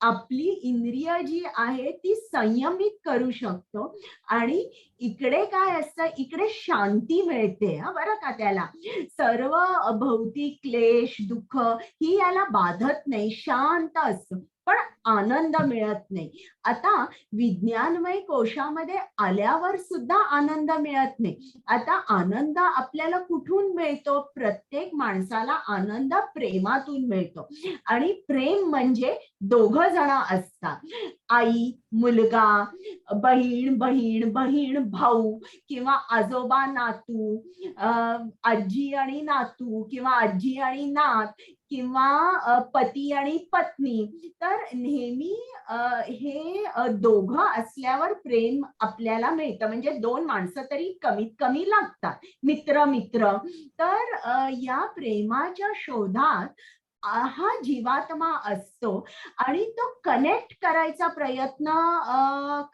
आपली इंद्रिय जी आहे ती संयमित करू शकतो. आणि इकडे काय असतं, इकडे शांती मिळते. बरं का, त्याला सर्व भौतिक क्लेश, दुःख ही याला बाधत नाही, शांत असतो, पण आनंद मिळत नाही. आता विज्ञानमय कोशामध्ये आल्यावर सुद्धा आनंद मिळत नाही. आता आनंद आपल्याला कुठून मिळतो? प्रत्येक माणसाला आनंद प्रेमातून मिळतो. आणि प्रेम म्हणजे दोघं जण असतात, आई मुलगा, बहीण बहीण, बहीण भाऊ, किंवा आजोबा नातू, आजी आणि नातू, किंवा आजी आणि नात, किंवा पती आणि पत्नी. तर नेहमी हे दोघं असल्यावर प्रेम आपल्याला मिळतं. म्हणजे दोन माणसं तरी कमीत कमी लागतात, मित्र मित्र. तर या प्रेमाच्या शोधात हा जीवात्मा असतो आणि तो कनेक्ट करायचा प्रयत्न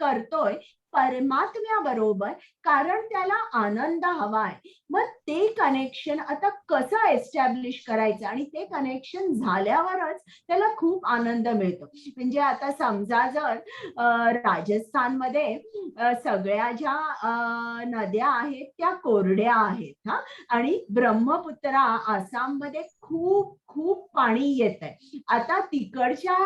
करतोय परमात्म्याबरोबर, कारण त्याला आनंद हवाय. मग ते कनेक्शन आता कसं एस्टॅब्लिश करायचं, आणि ते कनेक्शन झाल्यावरच त्याला खूप आनंद मिळतो. म्हणजे आता समजा जर राजस्थानमध्ये सगळ्या ज्या नद्या आहेत त्या कोरड्या आहेत, आणि ब्रह्मपुत्रा आसाममध्ये खूप खूप पाणी येत आहे. आता तिकडच्या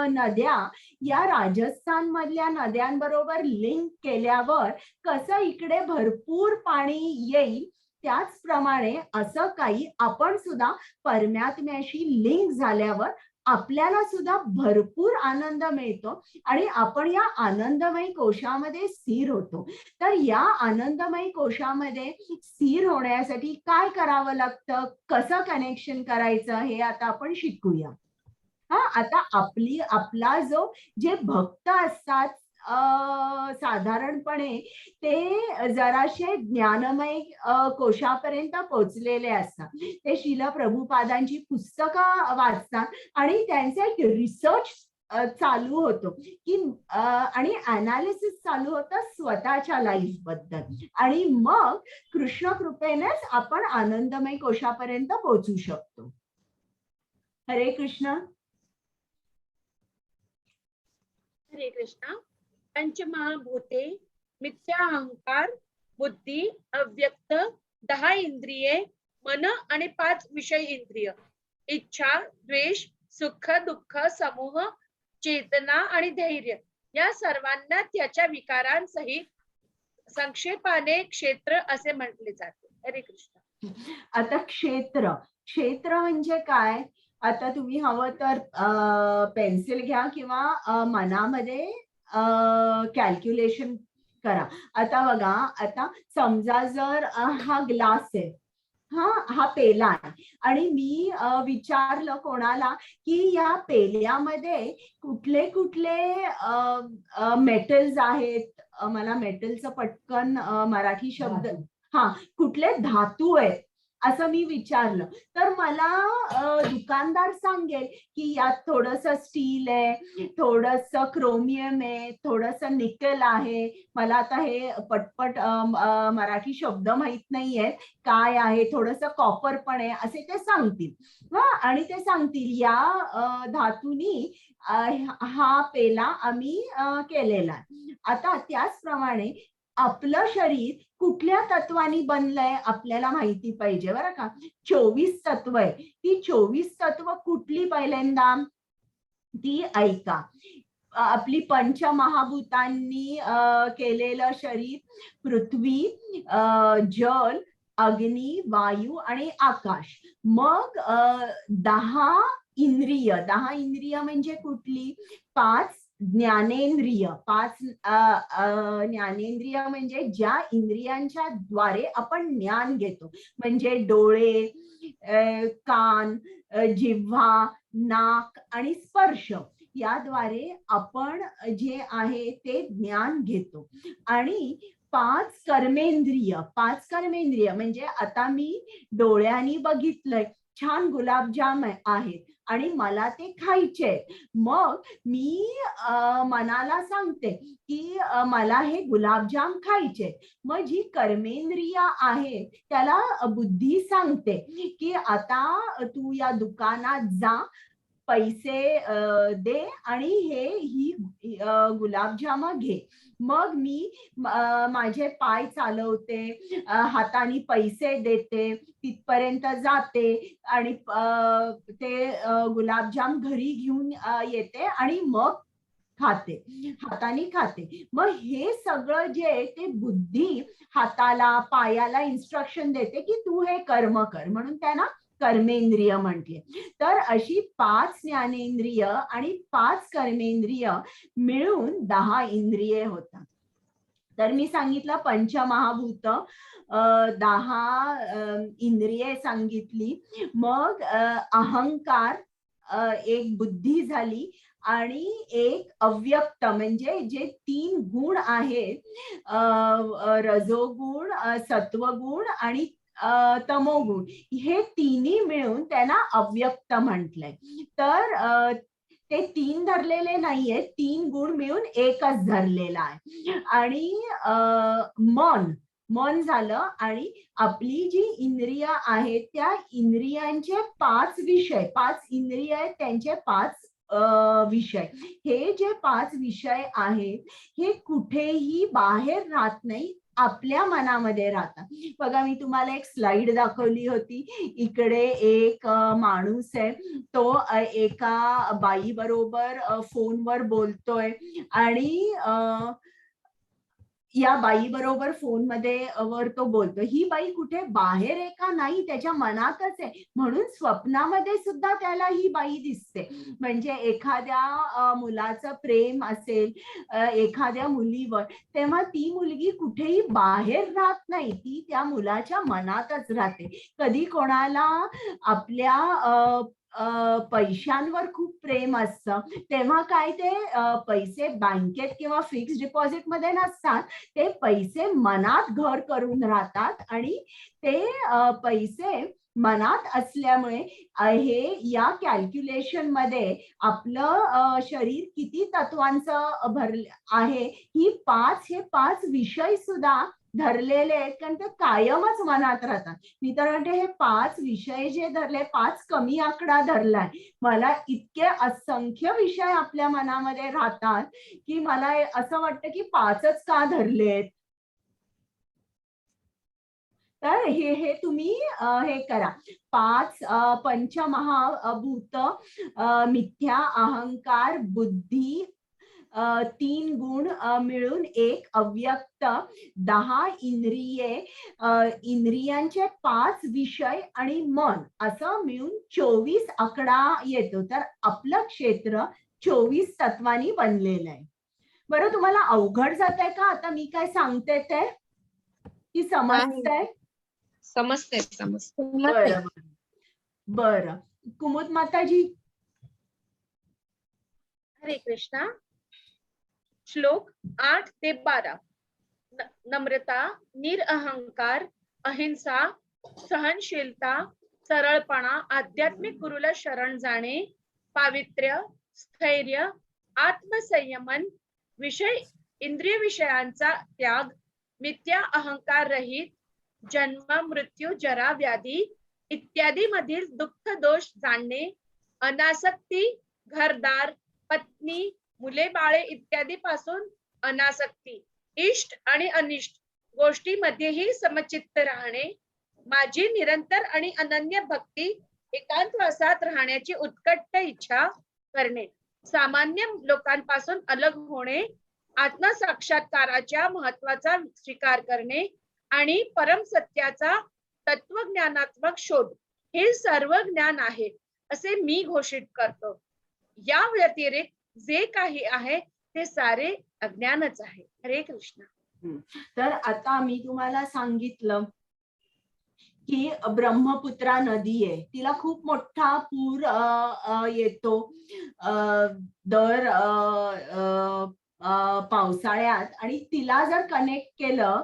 नद्या या राजस्थान मधल्या नद्यांबरोबर लिंक केल्यावर कसं इकडे भरपूर पाणी येईल, त्याचप्रमाणे असं काही आपण सुद्धा परमात्म्याशी लिंक झाल्यावर आपल्याला सुद्धा भरपूर आनंद मिळतो आणि आपण या आनंदमय कोशामध्ये स्थिर होतो. तर या आनंदमय कोशामध्ये स्थिर होण्यासाठी काय करावं लागतं, कसं कनेक्शन करायचं हे आता आपण शिकूया. आता आपला जे भक्त असतात साधारणपणे ते जराशे ज्ञानमय कोशापर्यंत पोहोचलेले असतात. ते श्रील प्रभुपादांची पुस्तकं वाचतात आणि त्यांचा एक रिसर्च चालू होतो की आणि अनालिसिस चालू होतं स्वतःच्या लाईफ बद्दल आणि मग कृष्ण कृपेनेच आपण आनंदमय कोशापर्यंत पोहोचू शकतो. हरे कृष्ण. हरे कृष्ण. पंचमहाभूते, मिथ्या अहंकार, बुद्धी, अव्यक्त, 10 इंद्रिये, मन आणि 5 विषय इंद्रिय, इच्छा, द्वेष, सुख, दुःख, समूह, चेतना आणि धैर्य या सर्वांना त्याच्या विकारांसहित संक्षेपाने क्षेत्र असे म्हटले जाते. हरे कृष्ण. आता क्षेत्र म्हणजे काय? आता तुम्ही हवं तर पेन्सिल घ्या किंवा मनामध्ये कॅल्क्युलेशन करा. आता बघा, आता समजा जर हा ग्लास आहे, हा पेला आहे आणि मी विचारलं कोणाला की या पेल्यामध्ये कुठले कुठले मेटल्स आहेत, मला मेटलचं पटकन मराठी शब्द कुठले धातू आहेत असं मी विचारलं, तर मला दुकानदार सांगेल की यात थोडस स्टील आहे, थोडस क्रोमियम आहे, थोडस निकेल आहे. मला आता हे पटपट मराठी शब्द माहित नाहीये काय आहे, थोडस कॉपर पण आहे असे ते सांगतील. आणि ते सांगतील या धातूनी हा पेला आम्ही केलेला आहे. आता त्याचप्रमाणे आपलं शरीर कुठल्या तत्वानी बनलंय आपल्याला माहिती पाहिजे बरं का. 24 तत्व आहे. ती 24 तत्व कुठली पहिल्यांदा ती ऐका. आपली पंचमहाभूतांनी केलेलं शरीर, पृथ्वी, जल, अग्नी, वायू आणि आकाश. मग 10 इंद्रिय. 10 इंद्रिय म्हणजे कुठली? 5 ज्ञानेंद्रिय. 5 ज्ञानेंद्रिय म्हणजे ज्या इंद्रियांच्या द्वारे आपण ज्ञान घेतो, म्हणजे डोळे, कान, जिव्हा, नाक आणि स्पर्श याद्वारे आपण जे आहे ते ज्ञान घेतो. आणि 5 कर्मेंद्रिय. 5 कर्मेंद्रिय म्हणजे आता मी डोळ्यांनी बघितलंय छान गुलाबजाम आहेत आणि मला ते खायचे, मग मी मनाला सांगते की मला हे गुलाबजाम खायचे. मग जी कर्मेंद्रिय आहे त्याला बुद्धी सांगते की आता तू या दुकानात जा, पैसे दे आणि ही गुलाबजाम घे. मग मी माझे पाय चालवते, हाताने पैसे देते, तिथपर्यंत जाते आणि ते गुलाबजाम घरी घेऊन येते आणि मग खाते, हाताने खाते. मग हे सगळं जे ते बुद्धी हाताला पायाला इन्स्ट्रक्शन देते की तू हे कर्म कर, म्हणून त्यांना कर्मेंद्रिय म्हटले. तर अशी 5 ज्ञानेंद्रिय आणि 5 कर्मेंद्रिय मिळून 10 इंद्रिये होतात. तर मी सांगितलं पंचमहाभूत, 10 इंद्रिये सांगितली. मग अहंकार, एक बुद्धी झाली आणि एक अव्यक्त म्हणजे जे 3 गुण आहेत, रजोगुण, सत्वगुण आणि तमोगुण, हे तिन्ही मिळून त्यांना अव्यक्त म्हटलंय. तर ते 3 धरलेले नाहीये, 3 गुण मिळून एकच धरलेला आहे. आणि मन झालं आणि आपली जी इंद्रिय आहेत त्या इंद्रियांचे 5 विषय, 5 इंद्रिय आहेत त्यांचे 5 विषय. हे जे 5 विषय आहेत हे कुठेही बाहेर राहत नाही, आपल्या मनामध्ये राहतात. बघा, मी तुम्हाला एक स्लाइड दाखवली होती. इकडे एक माणूस आहे, तो एका बाई बरोबर फोनवर बोलतोय आणि या बाई बरोबर फोनमध्ये वर तो बोलतो. ही बाई कुठे बाहेर आहे का? नाही, त्याच्या मनातच आहे. म्हणून स्वप्नामध्ये सुद्धा त्याला ही बाई दिसते. म्हणजे एखाद्या मुलाचं प्रेम असेल एखाद्या मुलीवर, तेव्हा ती मुलगी कुठेही बाहेर राहत नाही, ती त्या मुलाच्या मनातच राहते. कधी कोणाला आपल्या पैशांवर खूप प्रेम असतं, तेव्हा काय ते पैसे बँकेत किंवा फिक्स डिपॉझिट मध्ये नसतात, ते पैसे मनात घर करून राहतात आणि ते पैसे मनात असल्यामुळे हे या कॅल्क्युलेशन मध्ये आपलं शरीर किती तत्वांचं भरलं आहे, हे पाच विषय सुद्धा धरलेले आहेत, कारण ते कायमच मनात राहतात. मी तर म्हणते हे 5 विषय जे धरले, 5 कमी आकडा धरलाय. मला इतके असंख्य विषय आपल्या मनामध्ये राहतात की मला असं वाटतं की 5च का धरलेत. तर हे तुम्ही हे करा. 5 पंचमहाभूत, मिथ्या, अहंकार, बुद्धी, 3 गुण मिळून एक अव्यक्त, 10 इंद्रिये, इंद्रियांचे 5 विषय आणि मन असं मिळून 24 आकडा येतो. तर आपलं क्षेत्र 24 तत्वांनी बनलेलं आहे. बरं, तुम्हाला अवघड जात आहे का आता मी काय सांगते ते, की समजतंय? समजते समजते. बरं बरं. कुमुद माताजी. हरे कृष्णा. श्लोक 8 ते 12. नम्रता, निरअहंकार, अहिंसा, सहनशीलता, सरळपणा, आध्यात्मिक गुरुला शरण जाणे, पावित्र्य, स्थैर्य, आत्मसंयमन, इंद्रिय विषयांचा त्याग, मिथ्या अहंकार रहित, जन्म मृत्यू जरा व्याधी इत्यादी मधील दुःख दोष जाणणे, अनासक्ती, घरदार, पत्नी, मुले बाळे इत्यादी पासून अनासक्ती, इष्ट आणि अनिष्ट गोष्टीमध्येही समचित्त राहणे, माझी निरंतर आणि अनन्य भक्ती एकांतवासात राहण्याची उत्कट इच्छा करणे, सामान्य लोकांपासून अलग होणे, आत्मसाक्षात्काराच्या महत्वाचा स्वीकार करणे आणि परम सत्याचा तत्वज्ञानात्मक शोध हे सर्व ज्ञान आहे असे मी घोषित करतो. या व्यतिरिक्त जे काही आहे ते सारे अज्ञानच आहे. हरे कृष्ण. तर आता मी तुम्हाला सांगितलं की ब्रह्मपुत्रा नदी आहे, तिला खूप मोठा पूर येतो दर पावसाळ्यात, आणि तिला जर कनेक्ट केलं,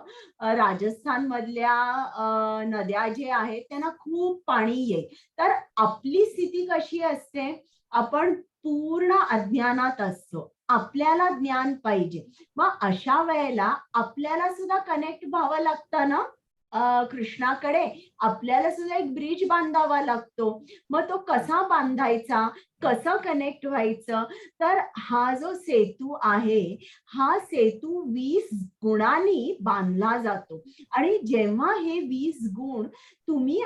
राजस्थान मधल्या नद्या जे आहेत त्यांना खूप पाणी येईल. तर आपली स्थिती कशी असते, आपण पूर्ण अज्ञानात असतो, आपल्याला ज्ञान पाहिजे. मग अशा वेळेला आपल्याला सुद्धा कनेक्ट व्हावं लागतं ना कृष्णाकडे. आपल्याला सुद्धा एक ब्रिज बांधावा लागतो. मग तो कसा बांधायचा, कसं कनेक्ट व्हायचं, तर हा जो सेतू आहे, हा सेतू 20 गुणांनी बांधला जातो. आणि जेव्हा हे 20 गुण तुम्ही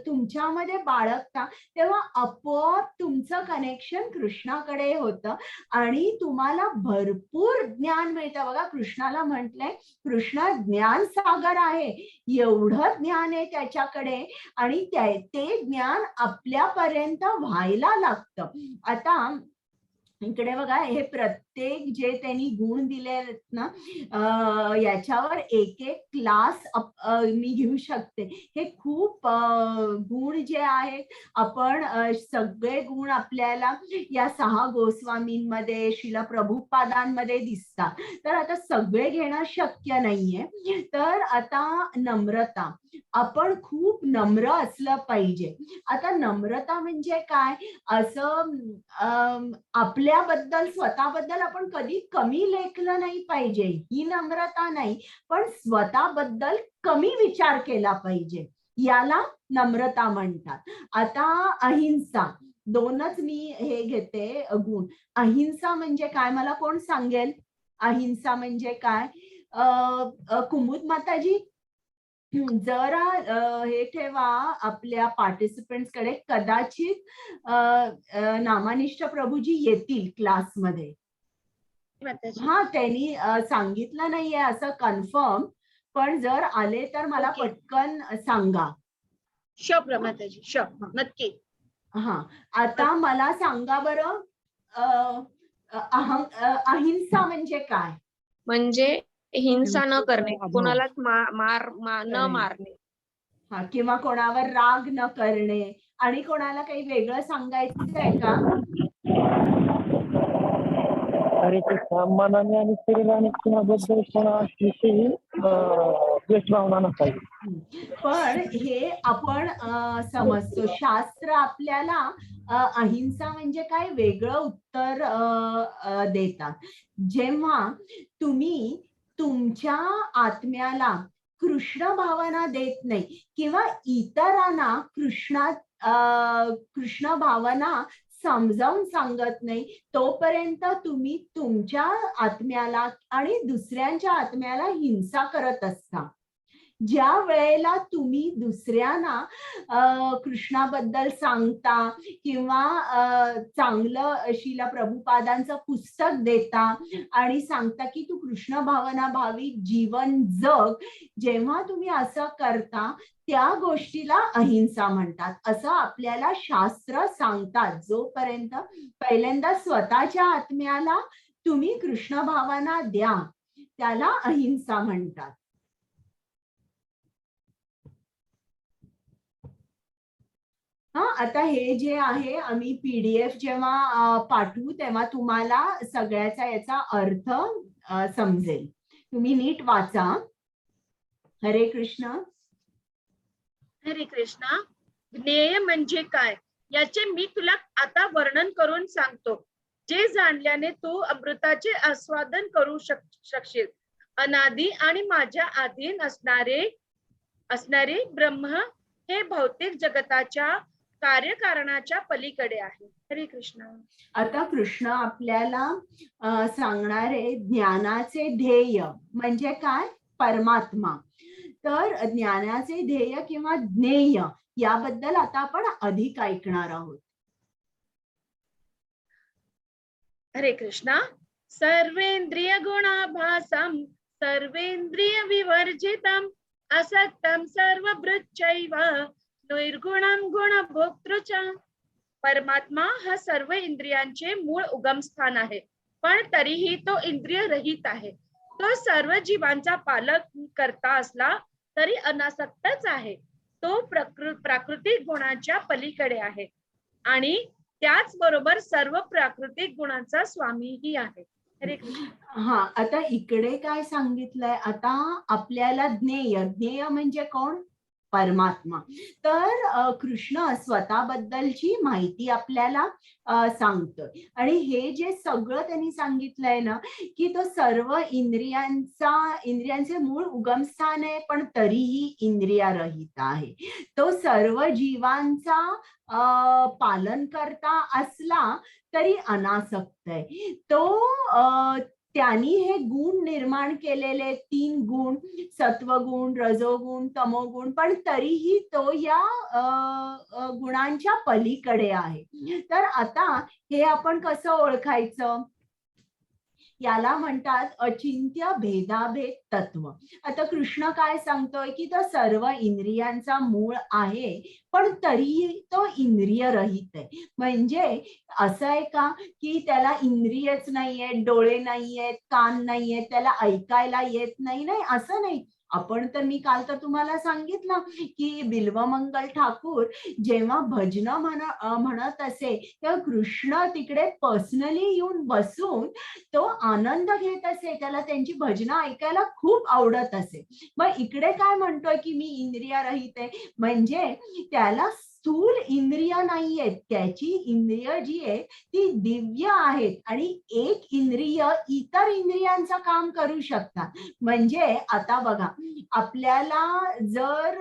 तुमच्यामध्ये बाळगता, तेव्हा आपोआप तुमचं कनेक्शन कृष्णाकडे होतं आणि तुम्हाला भरपूर ज्ञान मिळतं. बघा, कृष्णाला म्हटलंय, कृष्ण ज्ञान सागर आहे, एवढं ज्ञान आहे त्याच्याकडे, आणि ते ज्ञान आपल्यापर्यंत व्हायला लागतं. आता इकडे बघा, हे प्रत्येक जे त्यांनी गुण दिले आहेत ना, याच्यावर एक एक क्लास मी घेऊ शकते. हे खूप गुण जे आहेत, आपण सगळे गुण आपल्याला या 6 गोस्वामींमध्ये, शिला प्रभुपादांमध्ये दिसतात. तर आता सगळे घेणं शक्य नाहीये. तर आता नम्रता, आपण खूप नम्र असलं पाहिजे. आता नम्रता म्हणजे काय, असं आपल्याबद्दल, स्वतःबद्दल आपण कधी कमी लेखलं नाही पाहिजे, ही नम्रता नाही, पण स्वतःबद्दल कमी विचार केला पाहिजे, याला नम्रता म्हणतात. आता अहिंसा, 2च मी हे घेते गुण. अहिंसा म्हणजे काय, मला कोण सांगेल अहिंसा म्हणजे काय? कुमुद माताजी जरा हे ठेवा आपल्या पार्टिसिपेंट्स कडे, कदाचित नामानिष्ठ प्रभूजी येतील क्लासमध्ये. हा, त्यांनी सांगितलं नाहीये असं कन्फर्म, पण जर आले तर मला पटकन सांगा. शुभ माताजी, शुभ, नक्की. हा, आता मला सांगा बरं, अहिंसा म्हणजे काय? म्हणजे हिंसा न करणे, कोणालाच न मारणे, हा, किंवा कोणावर राग न करणे, आणि कोणाला काही वेगळं सांगायचं आहे का? अरे ते मनाने आणि शरीराने कुणाबद्दल कोणाविषयी द्वेष भावना नसावी. पण हे आपण समजतो, शास्त्र आपल्याला अहिंसा म्हणजे काय वेगळं उत्तर देतात. जेव्हा तुम्ही तुमच्या आत्म्याला कृष्ण भावना देत नाही किंवा इतरांना कृष्ण भावना समजावून सांगत नाही, तोपर्यंत तुम्ही तुमच्या आत्म्याला आणि दुसऱ्यांच्या आत्म्याला हिंसा करत असता. ज्या वेळेला तुम्ही दुसऱ्यांना कृष्णाबद्दल सांगता किंवा चांगलं शिला प्रभुपादांचं पुस्तक देता आणि सांगता की तू कृष्ण भावना भाविक जीवन जग, जेव्हा तुम्ही असं करता त्या गोष्टीला अहिंसा म्हणतात, असं आपल्याला शास्त्र सांगतात. जोपर्यंत पहिल्यांदा स्वतःच्या आत्म्याला तुम्ही कृष्ण भावना द्या, त्याला अहिंसा म्हणतात. आता हे जे आहे आम्ही PDF जेव्हा पाठवू तेव्हा तुम्हाला सगळ्याचा याचा अर्थ समजेल. तुम्ही नीट वाचा. हरे कृष्ण. हरे कृष्णा. ज्ञेय म्हणजे काय याचे मी तुला आता वर्णन करून सांगतो, जे जाणल्याने तू अमृताचे आस्वादन करू शकशील. अनादी आणि माझ्या अधीन असणारे ब्रह्म हे भौतिक जगताच्या कार्यकारणाच्या पलीकडे आहे. हरे कृष्ण. आता कृष्ण आपल्याला सांगणारे ज्ञानाचे ध्येय म्हणजे काय? परमात्मा. तर ज्ञानाचे ध्येय किंवा ज्ञेय याबद्दल आता आपण अधिक ऐकणार आहोत. हरे कृष्णा. सर्वेंद्रिय गुणाभासम सर्वेंद्रिय विवर्जितम असक्तम सर्वभृच्चैव निर्गुणम गुणभोक्तृच. परमात्मा हा सर्व इंद्रियांचे मूळ उगमस्थान आहे, पण तरीही तो इंद्रिय रहित आहे. तो सर्व जीवांचा पालक करता असला तरी अनासक्तच आहे. तो प्राकृतिक गुणांच्या पलीकडे आहे आणि त्याचबरोबर सर्व प्राकृतिक गुणांचा स्वामीही आहे. हरे कृष्ण. आता इकडे काय सांगितलंय, आता आपल्याला ज्ञेय म्हणजे कोण? परमात्मा. तर कृष्ण स्वतःबद्दलची माहिती आपल्याला सांगतोय आणि हे जे सगळं त्यांनी सांगितलंय ना की तो सर्व इंद्रियांचे मूळ उगमस्थान आहे, पण तरीही इंद्रियरहित आहे. तो सर्व जीवांचा पालन करता असला तरी अनासक्त आहे. तो त्यांनी हे गुण निर्माण केलेले 3 गुण, सत्वगुण, रजोगुण, तमोगुण, पण तरीही तो या गुणांच्या पलीकडे आहे. तर आता हे आपण कसं ओळखायचं? याला म्हणतात अचिंत्य भेदाभेद तत्व. आता कृष्ण काय सांगतोय की तो सर्व इंद्रियांचा मूळ आहे, पण तरीही तो इंद्रिय रहित आहे. म्हणजे असं आहे का की त्याला इंद्रियच नाहीये, डोळे नाहीयेत, कान नाहीयेत, त्याला ऐकायला येत नाही? नाही, असं नाही. आपण तर मी काल तर तुम्हाला सांगितलं की बिल्वमंगल ठाकूर जेव्हा भजन म्हणत असे तेव्हा कृष्ण तिकडे पर्सनली येऊन बसून तो आनंद घेत असे, त्याला त्यांची भजनं ऐकायला खूप आवडत असे. मग इकडे काय म्हणतोय की मी इंद्रियरहित आहे, म्हणजे त्याला स्थूल इंद्रिय नाहीयेत, त्याची इंद्रिय जी आहे ती दिव्य आहेत आणि एक इंद्रिय इतर इंद्रियांचं काम करू शकतात. म्हणजे आता बघा, आपल्याला जर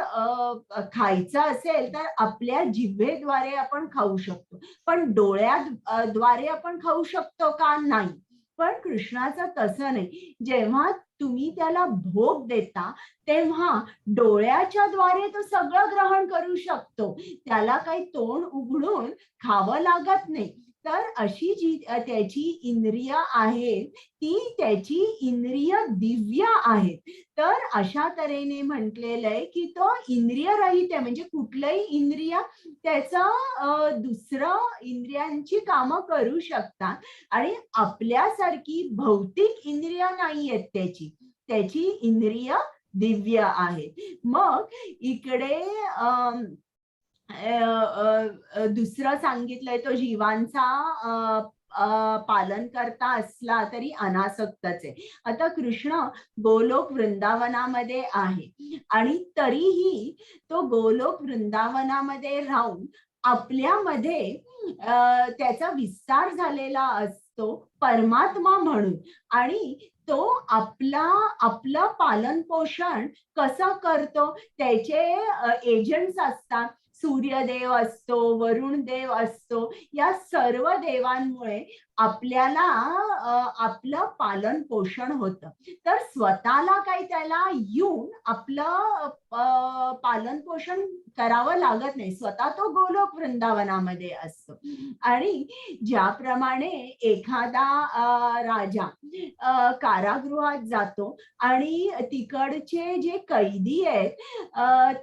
खायचं असेल तर आपल्या जिभेद्वारे आपण खाऊ शकतो, पण डोळ्याद्वारे आपण खाऊ शकतो का? नाही. पण कृष्णाचं तसं नाही. जेव्हा तुम्ही त्याला भोग देता तेव्हा डोळ्याच्या द्वारे तो सगळं ग्रहण करू शकतो, त्याला काही तोंड उघडून खावं लागत नाही. तर अशी जी त्याची इंद्रिय आहेत ती त्याची इंद्रिय दिव्य आहेत. तर अशा तऱ्हेने म्हटलेलं आहे की तो इंद्रिय रहित आहे, म्हणजे कुठलंही इंद्रिय त्याचं दुसरं इंद्रियांची कामं करू शकतात आणि आपल्यासारखी भौतिक इंद्रिय नाही आहेत त्याची इंद्रिय दिव्य आहे. मग इकडे दुसरं सांगितलंय तो जीवांचा पालन करता असला तरी अनासक्तच आहे. आता कृष्ण गोलोक वृंदावनामध्ये आहे आणि तरीही तो गोलोक वृंदावनामध्ये राहून आपल्यामध्ये त्याचा विस्तार झालेला असतो परमात्मा म्हणून, आणि तो आपलं पालन पोषण कसं करतो, त्याचे एजंट्स असतात. सूर्यदेव असतो, वरुण देव असतो, या सर्व देवांमुळे आपल्याला आपलं पालन पोषण होतं. तर स्वतःला काही त्याला येऊन आपलं पालन पोषण करावं लागत नाही, स्वतः तो गोलोक वृंदावनामध्ये असतो. आणि ज्याप्रमाणे एखादा राजा कारागृहात जातो आणि तिकडचे जे कैदी आहेत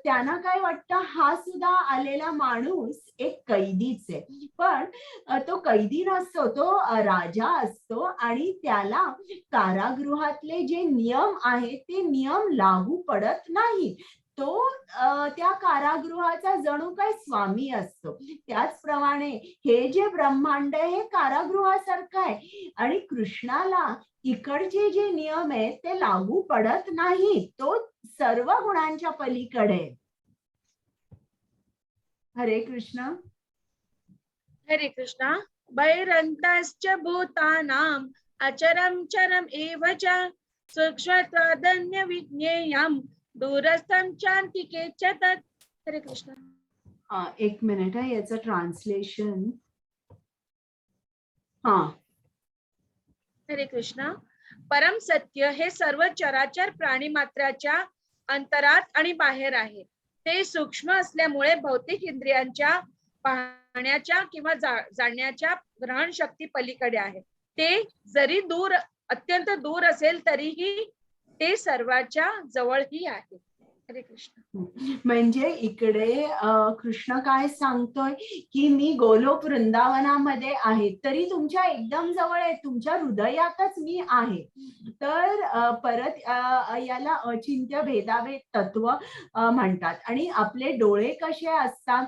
त्यांना काय वाटतं, हा सुद्धा आलेला माणूस एक कैदीच आहे. पण तो कैदी नसतो, तो राजा असतो आणि त्याला कारागृहातले जे नियम आहेत ते नियम लागू पडत नाही. तो त्या कारागृहाचा जणू काही स्वामी असतो. त्याचप्रमाणे हे जे ब्रह्मांड आहे हे कारागृहासारखं आहे आणि कृष्णाला इकडचे जे नियम आहेत ते लागू पडत नाही. तो सर्व गुणांच्या पलीकडे. हरे कृष्ण. हरे कृष्णा. बैरंतश्च भूतानां अचरं चरम एव च सूक्ष्मत्वादन्य विज्ञेयं दूरस्थं चान्तिके च तत्. हरे कृष्णा. एक मिनिट आहे, याचं ट्रान्सलेशन. हरे कृष्णा. परम सत्य हे सर्व चराचर प्राणी मात्राच्या अंतरात आणि बाहेर आहे. ते सूक्ष्म असल्यामुळे भौतिक इंद्रियांच्या पाहण्याच्या किंवा जाणण्याच्या ग्रहण शक्ती पलीकडे आहे. ते जरी दूर, अत्यंत दूर असेल तरीही ते सर्वांच्या जवळही आहे. हरे कृष्ण. म्हणजे इकडे कृष्ण काय सांगतोय की मी गोलोक वृंदावनामध्ये आहे तरी तुमच्या एकदम जवळ आहे, तुमच्या हृदयातच मी आहे. तर परत याला अचिंत्य भेदाभेद तत्व म्हणतात. आणि आपले डोळे कसे असतात,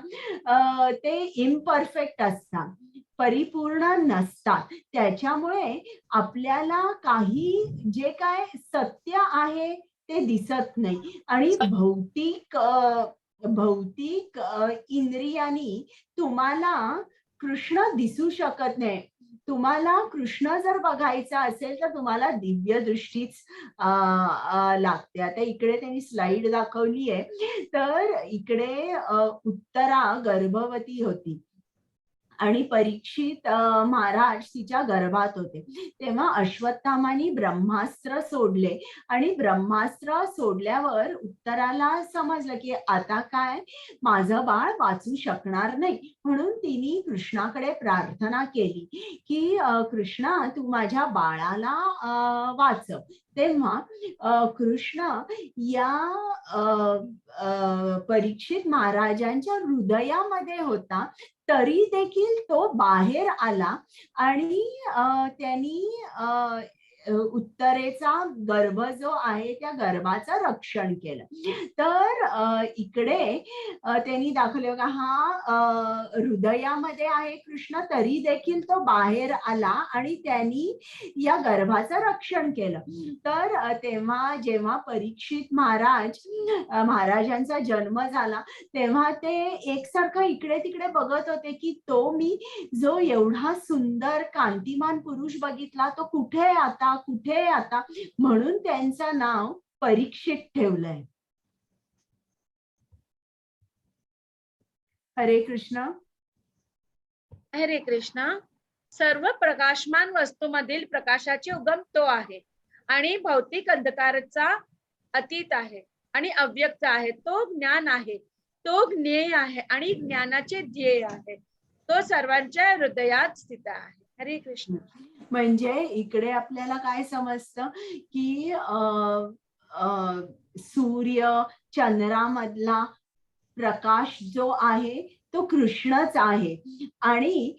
ते इम्परफेक्ट असतात, परिपूर्ण नसतात. त्याच्यामुळे आपल्याला काही जे काय सत्य आहे ते दिसत नाही आणि भौतिक इंद्रियांनी तुम्हाला कृष्ण दिसू शकत नाही. तुम्हाला कृष्ण जर बघायचा असेल तर तुम्हाला दिव्य दृष्टीच लागते. आता इकडे त्यांनी स्लाइड दाखवली आहे. तर इकडे उत्तरा गर्भवती होती आणि परीक्षित महाराज तिच्या गर्भात होते. तेव्हा अश्वत्थामानी ब्रह्मास्त्र सोडले आणि ब्रह्मास्त्र सोडल्यावर उत्तराला समजलं की आता काय, माझं बाळ वाचू शकणार नाही. म्हणून तिने कृष्णाकडे प्रार्थना केली की कृष्णा तू माझ्या बाळाला वाचव. तेव्हा कृष्ण या परीक्षित महाराजांच्या हृदयामध्ये होता, तरी देखील तो बाहेर आला आणि त्यांनी उत्तरेचा गर्भ जो आहे त्या गर्भाचं रक्षण केलं. तर इकडे त्यांनी दाखवलं का हा हृदयामध्ये आहे कृष्ण, तरी देखील तो बाहेर आला आणि त्यांनी या गर्भाचं रक्षण केलं. तर तेव्हा जेव्हा परीक्षित महाराजांचा जन्म झाला तेव्हा ते एकसारखं इकडे तिकडे बघत होते की तो मी जो एवढा सुंदर कांतिमान पुरुष बघितला तो कुठे आता, कुठे आता, म्हणून त्यांचं नाव परीक्षित ठेवलंय. हरे कृष्ण. हरे कृष्णा. सर्व प्रकाशमान वस्तूमधील प्रकाशाचे उगम तो आहे आणि भौतिक अंधकाराचा अतीत आहे आणि अव्यक्त आहे. तो ज्ञान आहे, तो ज्ञेय आहे आणि ज्ञानाचे ध्येय आहे. तो सर्वांच्या हृदयात स्थित आहे. हरे कृष्ण. म्हणजे इकडे आपल्याला काय समजतं की सूर्य चंद्रामधला प्रकाश जो आहे तो कृष्णच आहे. आणि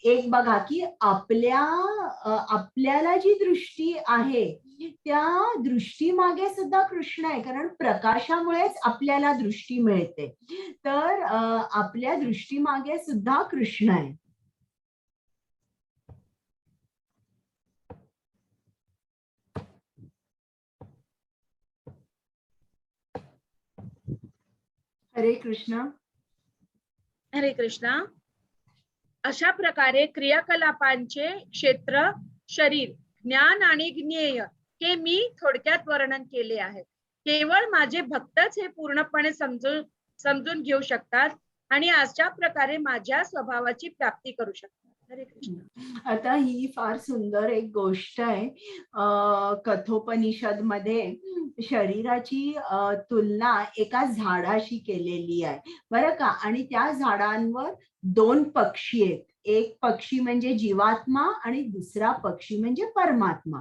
एक बघा की आपल्याला जी दृष्टी आहे त्या दृष्टीमागे सुद्धा कृष्ण आहे, कारण प्रकाशामुळेच आपल्याला दृष्टी मिळते. तर आपल्या दृष्टीमागे सुद्धा कृष्ण आहे. हरे कृष्ण. हरे कृष्णा. अशा प्रकारे क्रियाकलापांचे क्षेत्र, शरीर, ज्ञान आणि ज्ञेय हे मी थोडक्यात वर्णन केले आहे. केवळ माझे भक्तच हे पूर्णपणे समजून घेऊ शकतात आणि अशा प्रकारे माझ्या स्वभावाची प्राप्ती करू शकतात. हरे कृष्ण. आता ही फार सुंदर एक गोष्ट आहे. कठोपनिषद मध्ये शरीराची तुलना एका झाडाशी केलेली आहे बरं का. आणि त्या झाडांवर 2 पक्षी आहेत. एक पक्षी म्हणजे जीवात्मा आणि दुसरा पक्षी म्हणजे परमात्मा.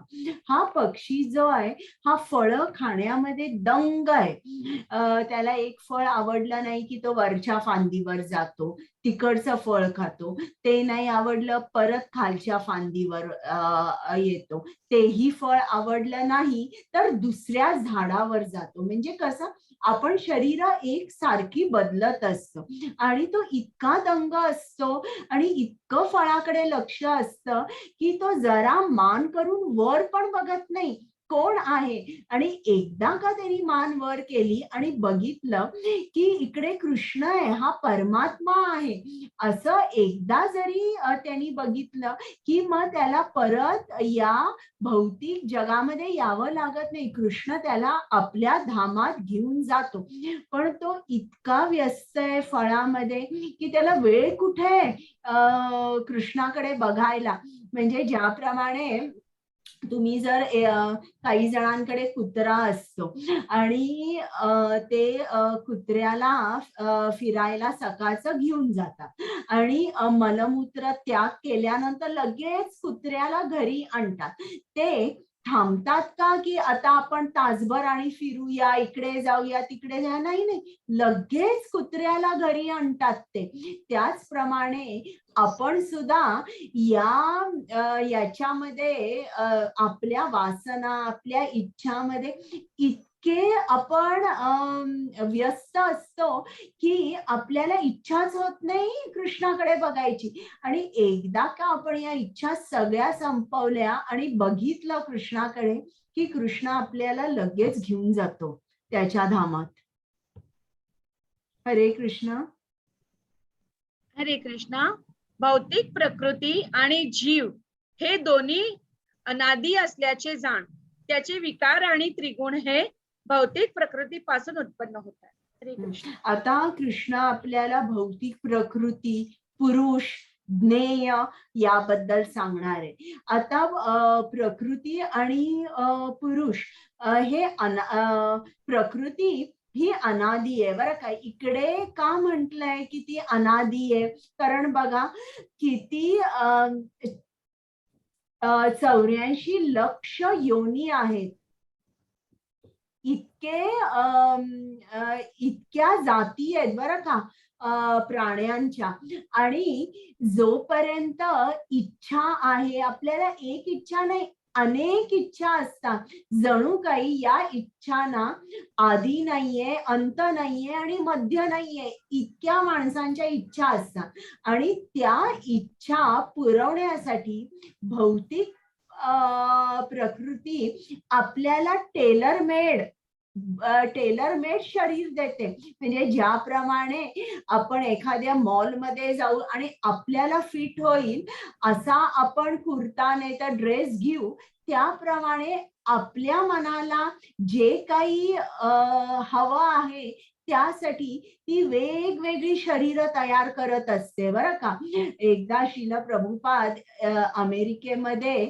हा पक्षी जो आहे हा फळं खाण्यामध्ये दंग आहे. त्याला एक फळ आवडलं नाही की तो वरच्या फांदीवर जातो, तिकडचं फळ खातो. ते नाही आवडलं परत खालच्या फांदीवर येतो. तेही फळ आवडलं नाही तर दुसऱ्या झाडावर जातो. म्हणजे कसं आपण शरीर एक सारखी बदलत असतो आणि तो इतका दंग असतो आणि इतकं फळाकडे लक्ष असतं की तो जरा मान करून वर पण बघत नाही कोण आहे. आणि एकदा का त्यांनी मान वर केली आणि बघितलं की इकडे कृष्ण आहे, हा परमात्मा आहे, असं एकदा जरी त्यांनी बघितलं की मग त्याला परत या भौतिक जगामध्ये यावं लागत नाही. कृष्ण त्याला आपल्या धामात घेऊन जातो. पण तो इतका व्यस्त आहे फळामध्ये की त्याला वेळ कुठे कृष्णाकडे बघायला. म्हणजे ज्याप्रमाणे तुम्ही जर काही जणांकडे कुत्रा असतो आणि ते कुत्र्याला फिरायला सकाळचं घेऊन जातात आणि मलमूत्र त्याग केल्यानंतर लगेच कुत्र्याला घरी आणतात. ते थांबतात का की आता आपण तासभर आणि फिरूया, इकडे जाऊया तिकडे जाऊया? नाही नाही, लगेच कुत्र्याला घरी आणतात ते. त्याचप्रमाणे आपण सुद्धा याच्यामध्ये आपल्या वासना, आपल्या इच्छामध्ये इतके आपण व्यस्त असतो की आपल्याला इच्छाच होत नाही कृष्णाकडे बघायची. आणि एकदा का आपण या इच्छा सगळ्या संपवल्या आणि बघितलं कृष्णाकडे की कृष्ण आपल्याला लगेच घेऊन जातो त्याच्या धामात. हरे कृष्ण. हरे कृष्णा. भौतिक प्रकृती आणि जीव हे दोन्ही अनादी असल्याचे जाण. त्याचे विकार आणि त्रिगुण हे भौतिक प्रकृतीपासून उत्पन्न होतात. हरे कृष्ण. आता कृष्ण आपल्याला भौतिक प्रकृती, पुरुष, ज्ञेय याबद्दल सांगणार आहे. आता प्रकृती आणि पुरुष हे प्रकृती ही अनादी आहे बरं का. इकडे का म्हटलंय की ती अनादी आहे, कारण बघा किती 84 लक्ष योनी आहेत. इतक्या जाती आहेत बरं का प्राण्यांच्या. आणि जोपर्यंत इच्छा आहे, आपल्याला एक इच्छा नाही अनेक इच्छा असतात. जणू काही या इच्छांना आदी नाहीये, अंत नाहीये आणि मध्य नाहीये. इतक्या माणसांच्या इच्छा असतात आणि त्या इच्छा पुरवण्यासाठी भौतिक प्रकृती आपल्याला टेलर मेड शरीर देते. म्हणजे ज्याप्रमाणे आपण एखाद्या मॉलमध्ये जाऊ आणि आपल्याला फिट होईल असा आपण कुर्ता नाही तर ड्रेस घेऊ, त्याप्रमाणे आपल्या मनाला जे काही हवं आहे त्यासाठी ती वेगवेगळी शरीर तयार करत असते बरं का. एकदा श्रील प्रभुपाद अमेरिकेमध्ये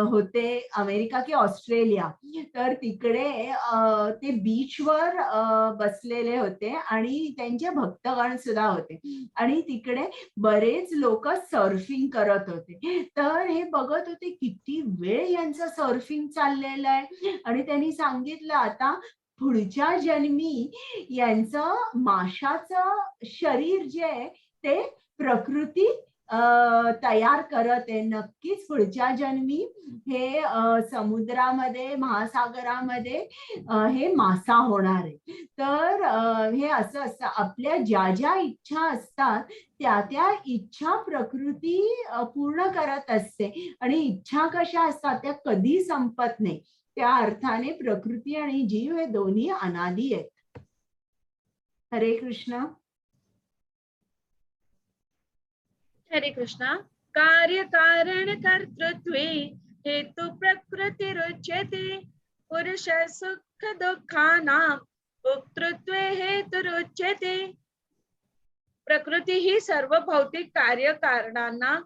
होते, अमेरिका की ऑस्ट्रेलिया, तर तिकडे ते बीचवर बसलेले होते आणि त्यांचे भक्तगण सुद्धा होते आणि तिकडे बरेच लोक सर्फिंग करत होते. तर हे बघत होते किती वेळ यांचं सर्फिंग चाललेलं आहे आणि त्यांनी सांगितलं आता पुढच्या जन्मी यांचं माशाचं शरीर जे आहे ते प्रकृती तयार करत आहे. नक्कीच पुढच्या जन्मी हे समुद्रामध्ये, महासागरामध्ये हे मासा होणार आहे. तर हे असं असतं, आपल्या ज्या ज्या इच्छा असतात त्या त्या इच्छा प्रकृती पूर्ण करत असते आणि इच्छा कशा असतात त्या कधी संपत नाही. त्या अर्थाने प्रकृती आणि जीव हे दोन्ही अनादी आहेत. हरे कृष्ण. हरे कृष्णा. कार्य कारण कर्तृत्वे हेतु प्रकृतिरुच्यते पुरुष सुख दुःखानां भोक्तृत्वे हेतुरुच्यते. प्रकृती ही सर्व भौतिक कार्य कारणांना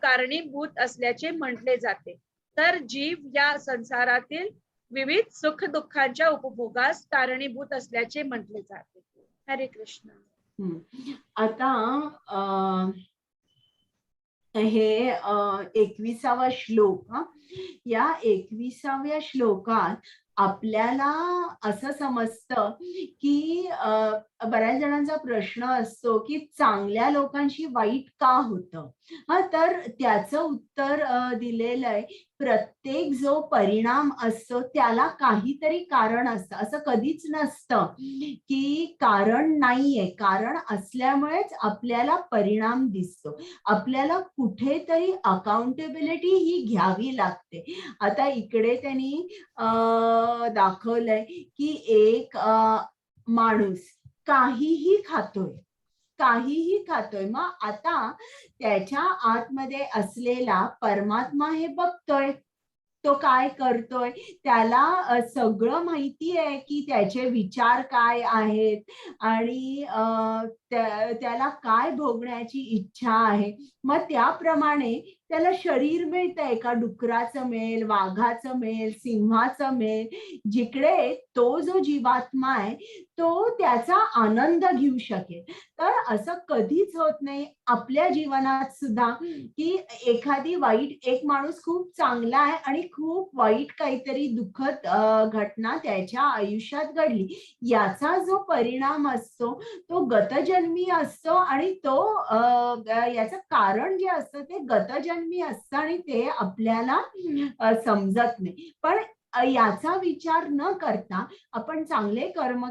कारणीभूत असल्याचे म्हटले जाते, तर जीव या संसारातील विविध सुख दुःखांच्या उपभोगास कारणीभूत असल्याचे म्हटले जाते. हरे कृष्ण. आता हे 21वा श्लोक, या 21व्या श्लोकात आपल्याला असं समजतं की बऱ्याच जणांचा प्रश्न असतो की चांगल्या लोकांशी वाईट का होतं. तर त्याचं उत्तर दिलेलं आहे, प्रत्येक जो परिणाम असतो त्याला काहीतरी कारण असतं. असं कधीच नसतं की कारण नाहीये, कारण असल्यामुळेच आपल्याला परिणाम दिसतो. आपल्याला कुठेतरी अकाउंटेबिलिटी ही घ्यावी लागते. आता इकडे त्यांनी दाखवलंय की एक माणूस काहीही खातोय. मग आता त्याच्या आतमध्ये असलेला परमात्मा हे बघतोय, तो काय करतोय, त्याला सगळं माहिती आहे की त्याचे विचार काय आहेत आणि त्याला काय भोगण्याची इच्छा आहे. मग त्याप्रमाणे त्याला शरीर मिळतंय, का डुकराचं मिळेल, वाघाचं मिळेल, सिंहाचं मिळेल, जिकडे तो जो जीवात्मा आहे तो त्याचा आनंद घेऊ शकेल. तर असं कधीच होत नाही आपल्या जीवनात सुद्धा की एखादी वाईट, एक माणूस खूप चांगला आहे आणि खूप वाईट काहीतरी दुःखद घटना त्याच्या आयुष्यात घडली, याचा जो परिणाम असतो तो गतजन्मी असतो आणि तो याचं कारण जे असतं ते गतजन्मी असतं आणि ते आपल्याला समजत नाही. पण याचा विचार न करता आपण चांगले कर्म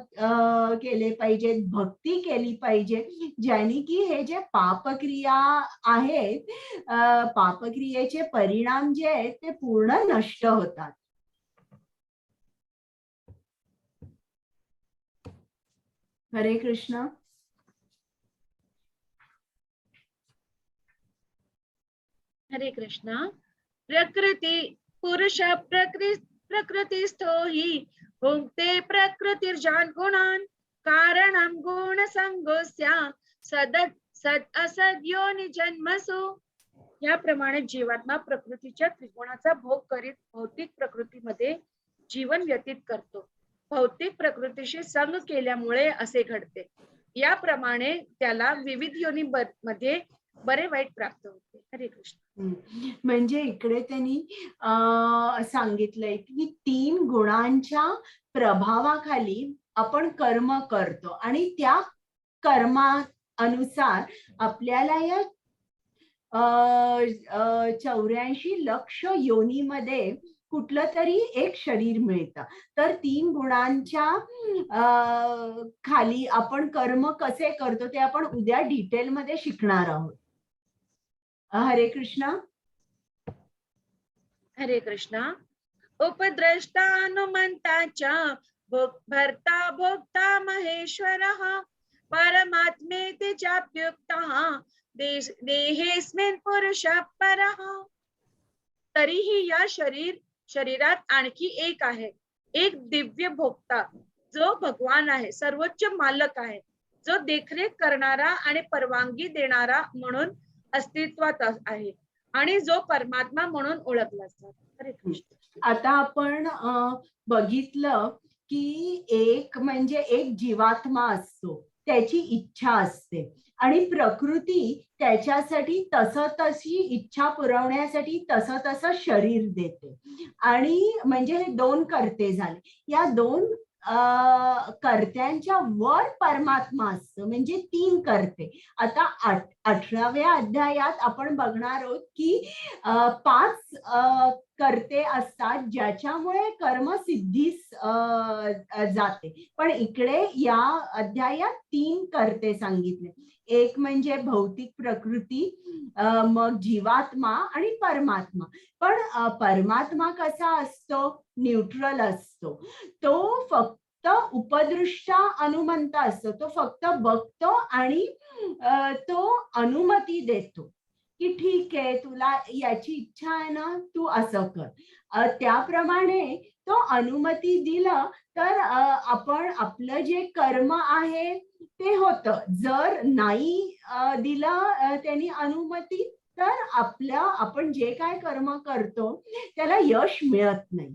केले पाहिजेत, भक्ती केली पाहिजे, ज्याने की हे जे पापक्रिया आहेत, पापक्रियेचे परिणाम जे आहेत ते पूर्ण नष्ट होतात. हरे कृष्ण. हरे कृष्णा. प्रकृती पुरुष प्रकृतिस्थो हि भुंक्ते प्रकृतिर्जान गुणान कारणं गुण संगोस्या सद असद योनि जन्मसु. याप्रमाणे जीवात्मा प्रकृतीच्या त्रिगुणाचा भोग करीत भौतिक प्रकृतीमध्ये जीवन व्यतीत करतो. भौतिक प्रकृतीशी संग केल्यामुळे असे घडते. याप्रमाणे त्याला विविध योनीमध्ये बरे वाईट प्राप्त होते. हरे कृष्ण. म्हणजे इकडे त्यांनी सांगितलंय की 3 गुणांच्या प्रभावाखाली आपण कर्म करतो आणि त्या कर्मानुसार आपल्याला या 84 लक्ष योनीमध्ये कुठलं तरी एक शरीर मिळतं. तर 3 गुणांच्या खाली आपण कर्म कसे करतो ते आपण उद्या डिटेलमध्ये शिकणार आहोत. हरे कृष्णा. हरे कृष्णा. उपद्रष्टानुमंताच भर्ता भोक्ता महेश्वरः परमात्मेति चाप्युक्तः देहेस्मिन् पुरुषः परः. तरीही या शरीरात आणखी एक आहे, एक दिव्य भोक्ता जो भगवान आहे, सर्वोच्च मालक आहे, जो देखरेख करणारा आणि परवानगी देणारा म्हणून अस्तित्वात आहे आणि जो परमात्मा म्हणून ओळखला जातो. हरे कृष्ण. आता आपण बघितलं की एक म्हणजे एक जीवात्मा असतो, त्याची इच्छा असते आणि प्रकृती त्याच्यासाठी तशी इच्छा पुरवण्यासाठी तसं शरीर देते आणि म्हणजे हे 2 कर्ते झाले. या 2 कर्त्यांच्या वर परमात्मा असतो, म्हणजे 3 कर्ते. आता 18व्या अध्यायात आपण बघणार आहोत की 5 कर्ते असतात ज्याच्यामुळे कर्मसिद्धीस जाते. पण इकडे या अध्यायात 3 कर्ते सांगितले. एक म्हणजे भौतिक प्रकृती, मग जीवात्मा आणि परमात्मा. पण परमात्मा कसा असतो? न्यूट्रल असतो. तो फक्त उपदृष्टा अनुमंत असतो. तो फक्त बघतो आणि तो अनुमती देतो की ठीक आहे, तुला याची इच्छा आहे ना, तू असं कर. त्याप्रमाणे तो अनुमती दिलं तर आपण आपलं जे कर्म आहे ते होतं. जर नाही दिलं त्यांनी अनुमती, तर आपण जे काय कर्म करतो त्याला यश मिळत नाही.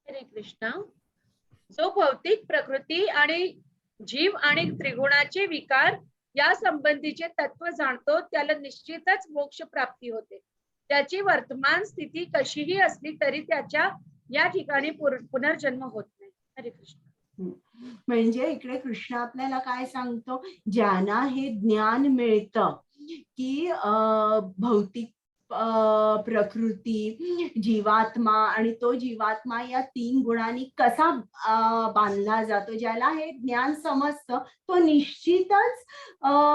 हरे कृष्णा. जो भौतिक प्रकृती आणि जीव आणि त्रिगुणाचे विकार या संबंधीचे तत्व जाणतो त्याला निश्चितच मोक्ष प्राप्ती होते. त्याची वर्तमान स्थिती कशीही असली तरी त्याच्या या ठिकाणी पुनर्जन्म होत नाही. हरे कृष्ण. म्हणजे इकडे कृष्ण आपल्याला काय सांगतो? ज्यांना हे ज्ञान मिळतं की भौतिक प्रकृती, जीवात्मा आणि तो जीवात्मा या 3 गुणांनी कसा बांधला जातो, ज्याला हे ज्ञान समजतं तो निश्चितच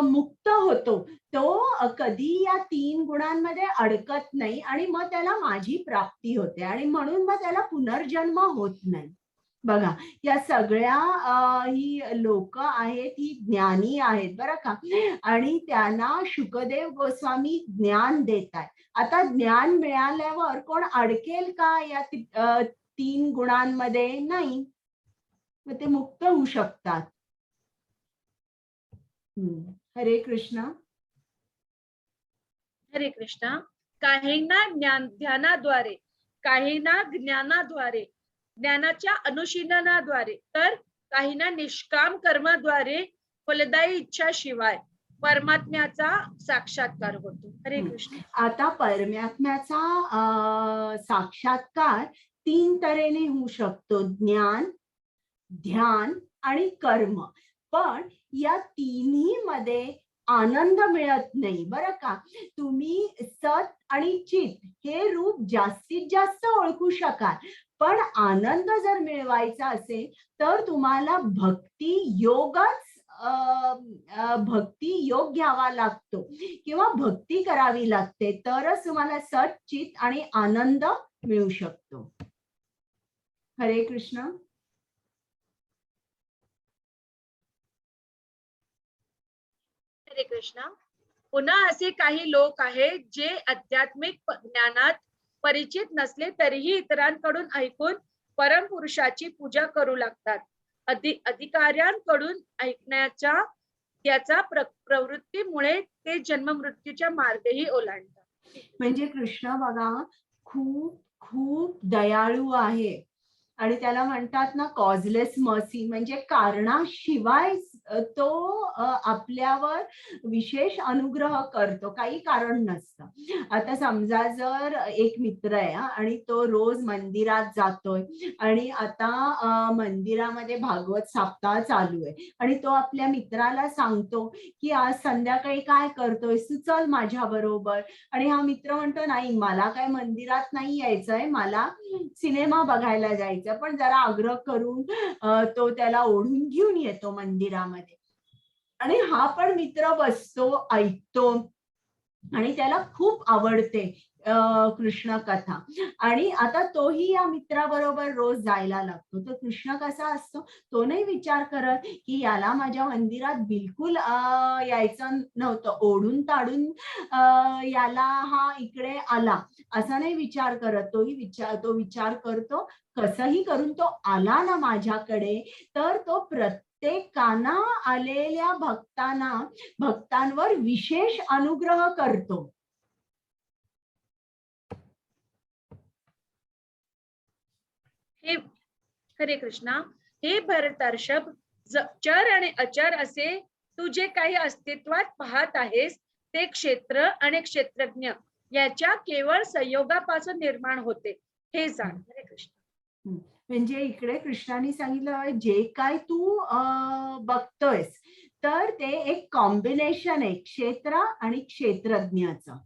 मुक्त होतो. तो कधी या 3 गुणांमध्ये अडकत नाही आणि मग त्याला माझी प्राप्ती होते आणि म्हणून मग त्याला पुनर्जन्म होत नाही. बघा, या सगळ्या ही लोक आहेत, ही ज्ञानी आहेत बरं का, आणि त्यांना शुकदेव गोस्वामी ज्ञान देत आहेत. आता ज्ञान मिळाल्यावर कोण अडकेल का या 3 गुणांमध्ये? नाही, मग ते मुक्त होऊ शकतात. हरे कृष्ण. हरे कृष्णा. काहींना ध्यानाद्वारे, काहींना ज्ञानाद्वारे, ज्ञानाच्या अनुशीलनाद्वारे, तर काहींना निष्काम कर्माद्वारे फलदायी इच्छा शिवाय परमात्म्याचा साक्षात्कार होतो. हरे कृष्ण. आता परमात्म्याचा साक्षात्कार 3 तऱ्हेने होऊ शकतो: ज्ञान, ध्यान आणि कर्म. पण या तिन्ही मध्ये आनंद मिळत नाही बरं का. तुम्ही सत आणि चित हे रूप जास्तीत जास्त ओळखू शकाल, पण आनंद जर मिळवायचा असेल तर तुम्हाला भक्ती योगच भक्ती योग घ्यावा लागतो किंवा भक्ती करावी लागते, तरच तुम्हाला सत, चित आणि आनंद मिळू शकतो. हरे कृष्ण. हरे कृष्णा. पुन्हा असे काही लोक आहेत जे आध्यात्मिक ज्ञानात परिचित नसले तरीही इतरांकडून ऐकून परमपुरुषाची पूजा करू लागतात. अधिकाऱ्यांकडून ऐकण्याच्या त्याचा प्रवृत्तीमुळे ते जन्म मृत्यूच्या मार्गही ओलांडतात. म्हणजे कृष्ण बघा खूप खूप दयाळू आहे आणि त्याला म्हणतात ना कॉजलेस मर्सी, म्हणजे कारणाशिवाय तो आपल्यावर विशेष अनुग्रह करतो, काही कारण नसतं. आता समजा जर एक मित्र आहे आणि तो रोज मंदिरात जातोय आणि आता मंदिरामध्ये भागवत सप्ताह चालू आहे आणि तो आपल्या मित्राला सांगतो की आज संध्याकाळी काय करतोय, तू चल माझ्या बरोबर. आणि हा मित्र म्हणतो नाही, मला काय मंदिरात नाही यायचंय, मला सिनेमा बघायला जायचं. पण जरा आग्रह करून तो त्याला ओढून घेऊन येतो मंदिरामध्ये आणि हा पण मित्र बसतो, ऐकतो आणि त्याला खूप आवडते कृष्ण कथा. आणि आता तोही या मित्राबरोबर रोज जायला लागतो. तर कृष्ण कसा असतो, तो नाही विचार करत की याला माझ्या मंदिरात बिलकुल यायचं नव्हतं, ओढून ताडून याला हा इकडे आला, असा नाही विचार करत. तो विचार करतो कसंही करून तो आला ना माझ्याकडे, तर तो प्रत्येकाना आलेल्या भक्तांवर विशेष अनुग्रह करतो. हरे कृष्णा. हे भरतर्षभ, चर आणि अचर असे तू जे काही अस्तित्वात पाहत आहेस ते क्षेत्र आणि क्षेत्रज्ञ याच्या केवळ संयोगापासून निर्माण होते. हे जाण. हरे कृष्ण. म्हणजे इकडे कृष्णाने सांगितलं जे काय तू बघतोयस तर ते एक कॉम्बिनेशन आहे क्षेत्र आणि क्षेत्रज्ञाचं.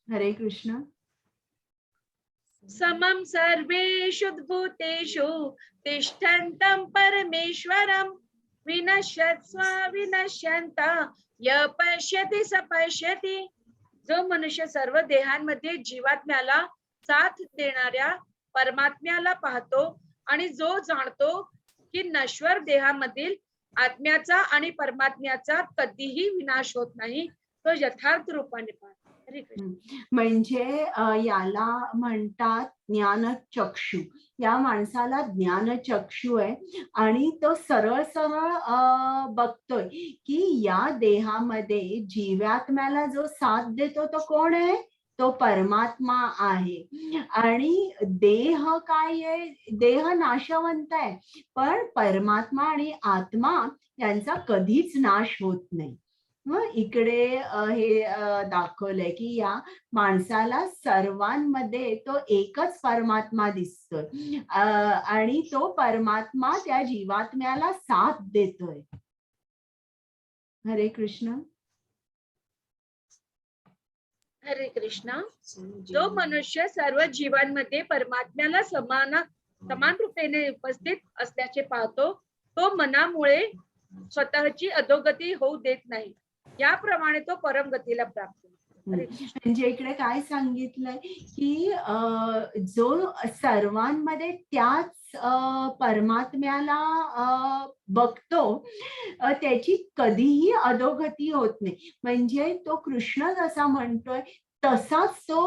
हरे कृष्ण. समं सर्वेषु भूतेषु तिष्ठन्तं परमेश्वरं विनश्यत्स्व विनश्यन्त य पश्यति स पश्यति. जो मनुष्य सर्व देहांमध्ये जीवात्म्याला साथ देणाऱ्या परमात्म्याला पाहतो आणि जो जाणतो की नश्वर देहामधील आत्म्याचा आणि परमात्म्याचा कधीही विनाश होत नाही, तो यथार्थ रूपाने पाहतो. हरे कृष्ण. म्हणजे याला म्हणतात ज्ञानचक्षु. या माणसाला ज्ञानचक्षु आहे आणि तो सरळ सरळ बघतोय की या देहामध्ये जीवात्म्याला जो साथ देतो तो कोण आहे, तो परमात्मा आहे. आणि देह काय आहे, देह नाशवंत आहे पण परमात्मा आणि आत्मा यांचा कधीच नाश होत नाही. मग इकडे हे दाखवलंय की या माणसाला सर्वांमध्ये तो एकच परमात्मा दिसतोय आणि तो परमात्मा त्या जीवात्म्याला साथ देतोय. हरे कृष्ण. हरे कृष्ण. जो मनुष्य सर्व जीवांमध्ये परमात्म्याला समान रूपेने उपस्थित असल्याचे पाहतो, तो मनामुळे स्वतःची अधोगती होऊ देत नाही. याप्रमाणे तो परमगतीला प्राप्त होतो. म्हणजे इकडे काय सांगितलंय की जो सर्वांमध्ये त्याच परमात्म्याला बघतो त्याची कधीही अधोगती होत नाही. म्हणजे तो कृष्ण जसा म्हणतोय तसाच तो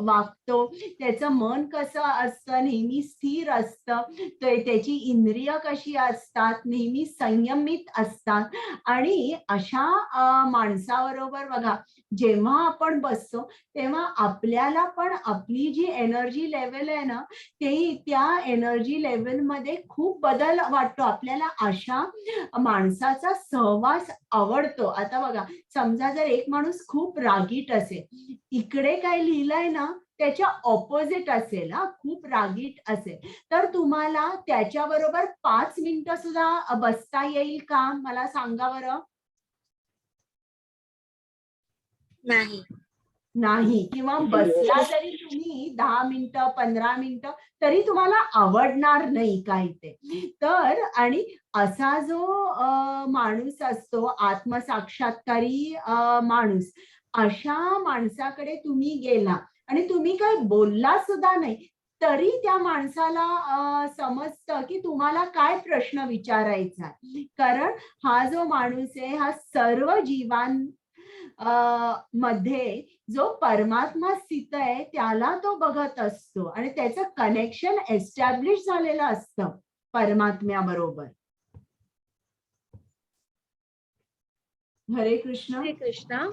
वागतो. त्याचं मन कसं असतं, नेहमी स्थिर असतं. त्याची इंद्रिय कशी असतात, नेहमी संयमित असतात. आणि अशा माणसाबरोबर बघा जेव्हा आपण बसतो तेव्हा आपल्याला पण आपली जी एनर्जी लेवल आहे ना ते त्या एनर्जी लेवल मध्ये खूप बदल वाटतो. आपल्याला अशा माणसाचा सहवास आवडतो. आता बघा समजा जर एक माणूस खूप रागीट असेल, इकडे काय लिहिलंय ना त्याच्या ऑपोजिट असेल, खूप रागीट असेल, तर तुम्हाला त्याच्याबरोबर 5 मिनिटं सुद्धा बसता येईल का, मला सांगा बरं. नाही. नाही. किंवा बसला तरी तुम्ही 10 मिनिटं 15 मिनिटं तरी तुम्हाला आवडणार नाही काही ते. तर आणि असा जो माणूस असतो आत्मसाक्षात्कारी माणूस, अशा माणसाकडे तुम्ही गेला आणि तुम्ही काही बोलला सुद्धा नाही तरी त्या माणसाला समजतं की तुम्हाला काय प्रश्न विचारायचा. कारण हा जो माणूस आहे हा सर्व जीवां मध्ये जो परमात्मा स्थित आहे त्याला तो बघत असतो आणि त्याचं कनेक्शन एस्टॅब्लिश झालेलं असतं परमात्म्याबरोबर. हरे कृष्ण. हरे कृष्ण.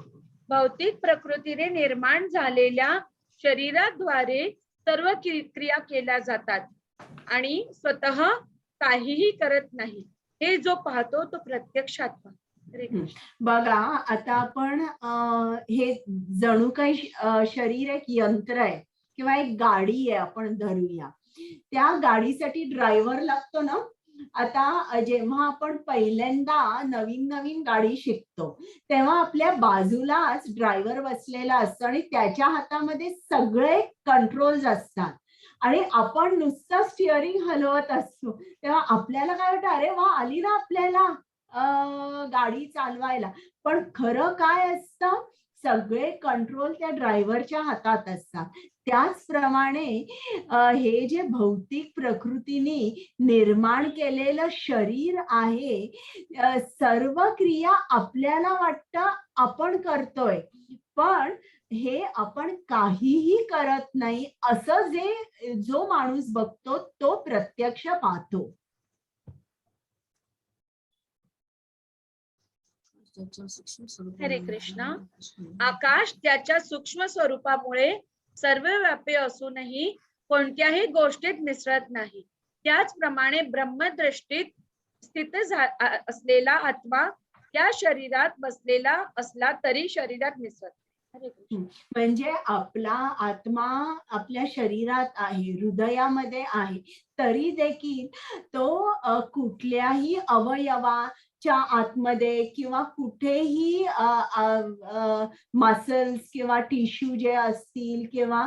भौतिक प्रकृतीने निर्माण झालेल्या शरीराद्वारे सर्व क्रिया केल्या जातात आणि स्वतः काहीही करत नाही. हे जो पाहतो तो प्रत्यक्षात पाहतो. बघा आता आपण हे जणू काही शरीर एक यंत्र आहे किंवा एक गाडी आहे आपण धरूया. त्या गाडीसाठी ड्रायव्हर लागतो ना. आता जेव्हा आपण पहिल्यांदा नवीन गाडी शिकतो तेव्हा आपल्या बाजूलाच ड्रायव्हर बसलेला असतो आणि त्याच्या हातामध्ये सगळे कंट्रोल्स असतात आणि आपण नुसतं स्टिअरिंग हलवत असतो. तेव्हा आपल्याला काय वाटतं, अरे वा आली ना आपल्याला गाडी चालवायला. पण खरं काय असतं, सगळे कंट्रोल त्या ड्रायव्हरच्या हातात असतात. त्याचप्रमाणे हे जे भौतिक प्रकृतीने निर्माण केलेलं शरीर आहे, सर्व क्रिया आपल्याला वाटतं आपण करतोय पण हे आपण काहीही करत नाही असं जो माणूस बघतो तो प्रत्यक्ष पाहतो. हरे कृष्ण. आकाश त्याच्या सूक्ष्म स्वरूपामुळे सर्वव्यापी असूनही कोणत्याही गोष्टीत मिसळत नाही. त्याचप्रमाणे ब्रह्मदृष्टीत स्थित असलेला आत्मा त्या शरीरात बसलेला असला तरी शरीरात मिसळत. हरे कृष्ण. म्हणजे आपला आत्मा आपल्या शरीरात आहे, हृदयामध्ये आहे, तरी देखील तो कुठल्याही अवयवाच्या आतमध्ये किंवा कुठेही मसल्स किंवा टिश्यू जे असतील किंवा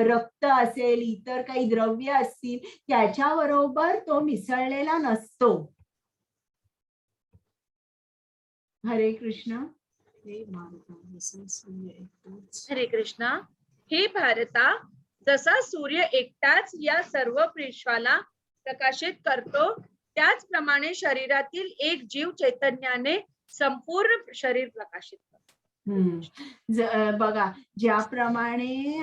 रक्त असेल, इतर काही द्रव्य असतील, त्याच्याबरोबर तो मिसळलेला नसतो. हरे कृष्ण. हरे कृष्णा. हे भारता, जसा सूर्य एकटाच या सर्व विश्वाला प्रकाशित करतो, त्याचप्रमाणे शरीरातील एक जीव चैतन्याने संपूर्ण शरीर प्रकाशित करतो. बघा, ज्याप्रमाणे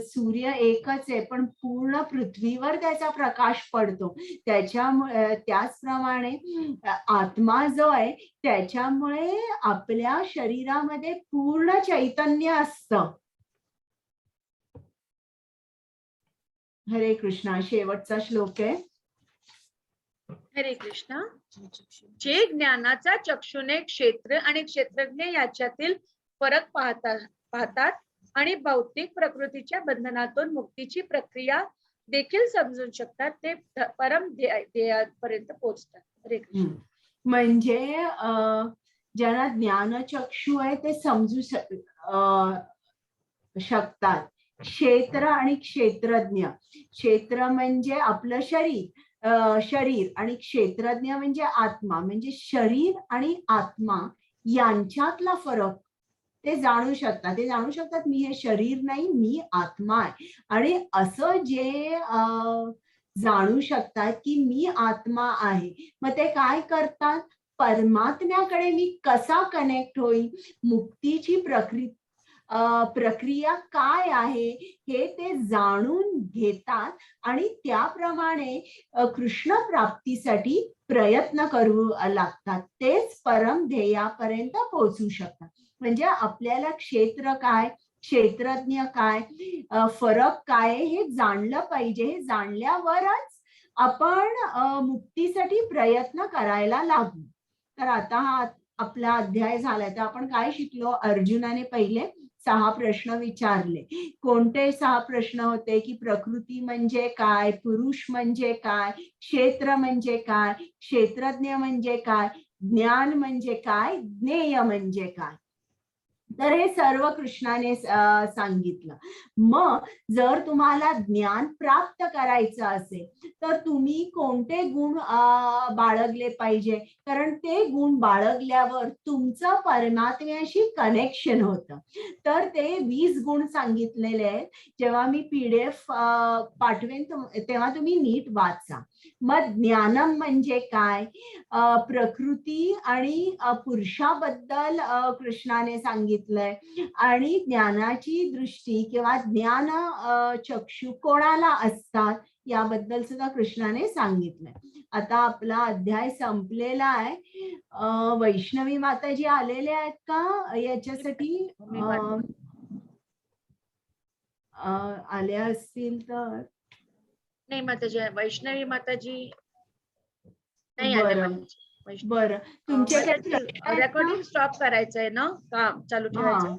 सूर्य एकच आहे पण पूर्ण पृथ्वीवर त्याचा प्रकाश पडतो, त्याच्यामुळे त्याचप्रमाणे आत्मा जो आहे त्याच्यामुळे आपल्या शरीरामध्ये पूर्ण चैतन्य असतं. हरे कृष्णा. शेवटचा श्लोक आहे. हरे कृष्णा. जे ज्ञानाचा चक्षुने क्षेत्र आणि क्षेत्रज्ञ याच्यातील फरक पाहतात आणि भौतिक प्रकृतीच्या बंधनातून मुक्तीची प्रक्रिया देखील समजून शकतात, ते परम ध्येयापर्यंत पोहोचतात. हरे कृष्ण. म्हणजे ज्यांना ज्ञानचक्षु आहे ते समजू शकतात. क्षेत्र आणि क्षेत्रज्ञ. क्षेत्र म्हणजे आपलं शरीर आणि क्षेत्रज्ञ म्हणजे आत्मा. म्हणजे शरीर आणि आत्मा यांच्यातला फरक ते जाणू शकतात. ते जाणू शकतात मी हे शरीर नाही, मी आत्मा आहे. आणि असं जे जाणू शकतात की मी आत्मा आहे, मग ते काय करतात? परमात्म्याकडे मी कसा कनेक्ट होईल, मुक्तीची प्रक्रिया काय आहे हे ते जाणून घेतात आणि त्याप्रमाणे कृष्ण प्राप्तीसाठी प्रयत्न करू लागतात. तेच परम ध्येयापर्यंत पोहोचू शकतात. म्हणजे आपल्याला क्षेत्र काय, क्षेत्रज्ञ काय, फरक काय हे जाणलं पाहिजे. हे जाणल्यावरच आपण मुक्तीसाठी प्रयत्न करायला लागू. तर आता हा आपला अध्याय झालाय. तर आपण काय शिकलो? अर्जुनाने पहिले 6 प्रश्न विचारले. कोणते 6 प्रश्न होते? की प्रकृती म्हणजे काय, पुरुष म्हणजे काय, क्षेत्र म्हणजे काय, क्षेत्रज्ञ म्हणजे काय, ज्ञान म्हणजे काय, ज्ञेय म्हणजे काय. तर हे सर्व कृष्णाने सांगितलं. मग जर तुम्हाला ज्ञान प्राप्त करायचं असेल तर तुम्ही कोणते गुण बाळगले पाहिजे? कारण ते गुण बाळगल्यावर तुमचं परमात्म्याशी कनेक्शन होतं. तर ते 20 गुण सांगितलेले आहेत. जेव्हा मी PDF पाठवेन तेव्हा तुम्ही नीट वाचा. मग ज्ञानम म्हणजे काय? प्रकृती आणि पुरुषाबद्दल कृष्णाने सांगितलंय आणि ज्ञानाची दृष्टी किंवा ज्ञान चक्षु कोणाला असतात याबद्दल सुद्धा कृष्णाने सांगितलंय. आता आपला अध्याय संपलेला आहे. वैष्णवी माताजी आलेले आहेत का याच्यासाठी? आल्या असतील तर. नाही माताजी, वैष्णवी माताजी नाही आले. बरं, तुमच्याकडे रेकॉर्डिंग स्टॉप करायचंय ना, काम चालू ठेवायचं?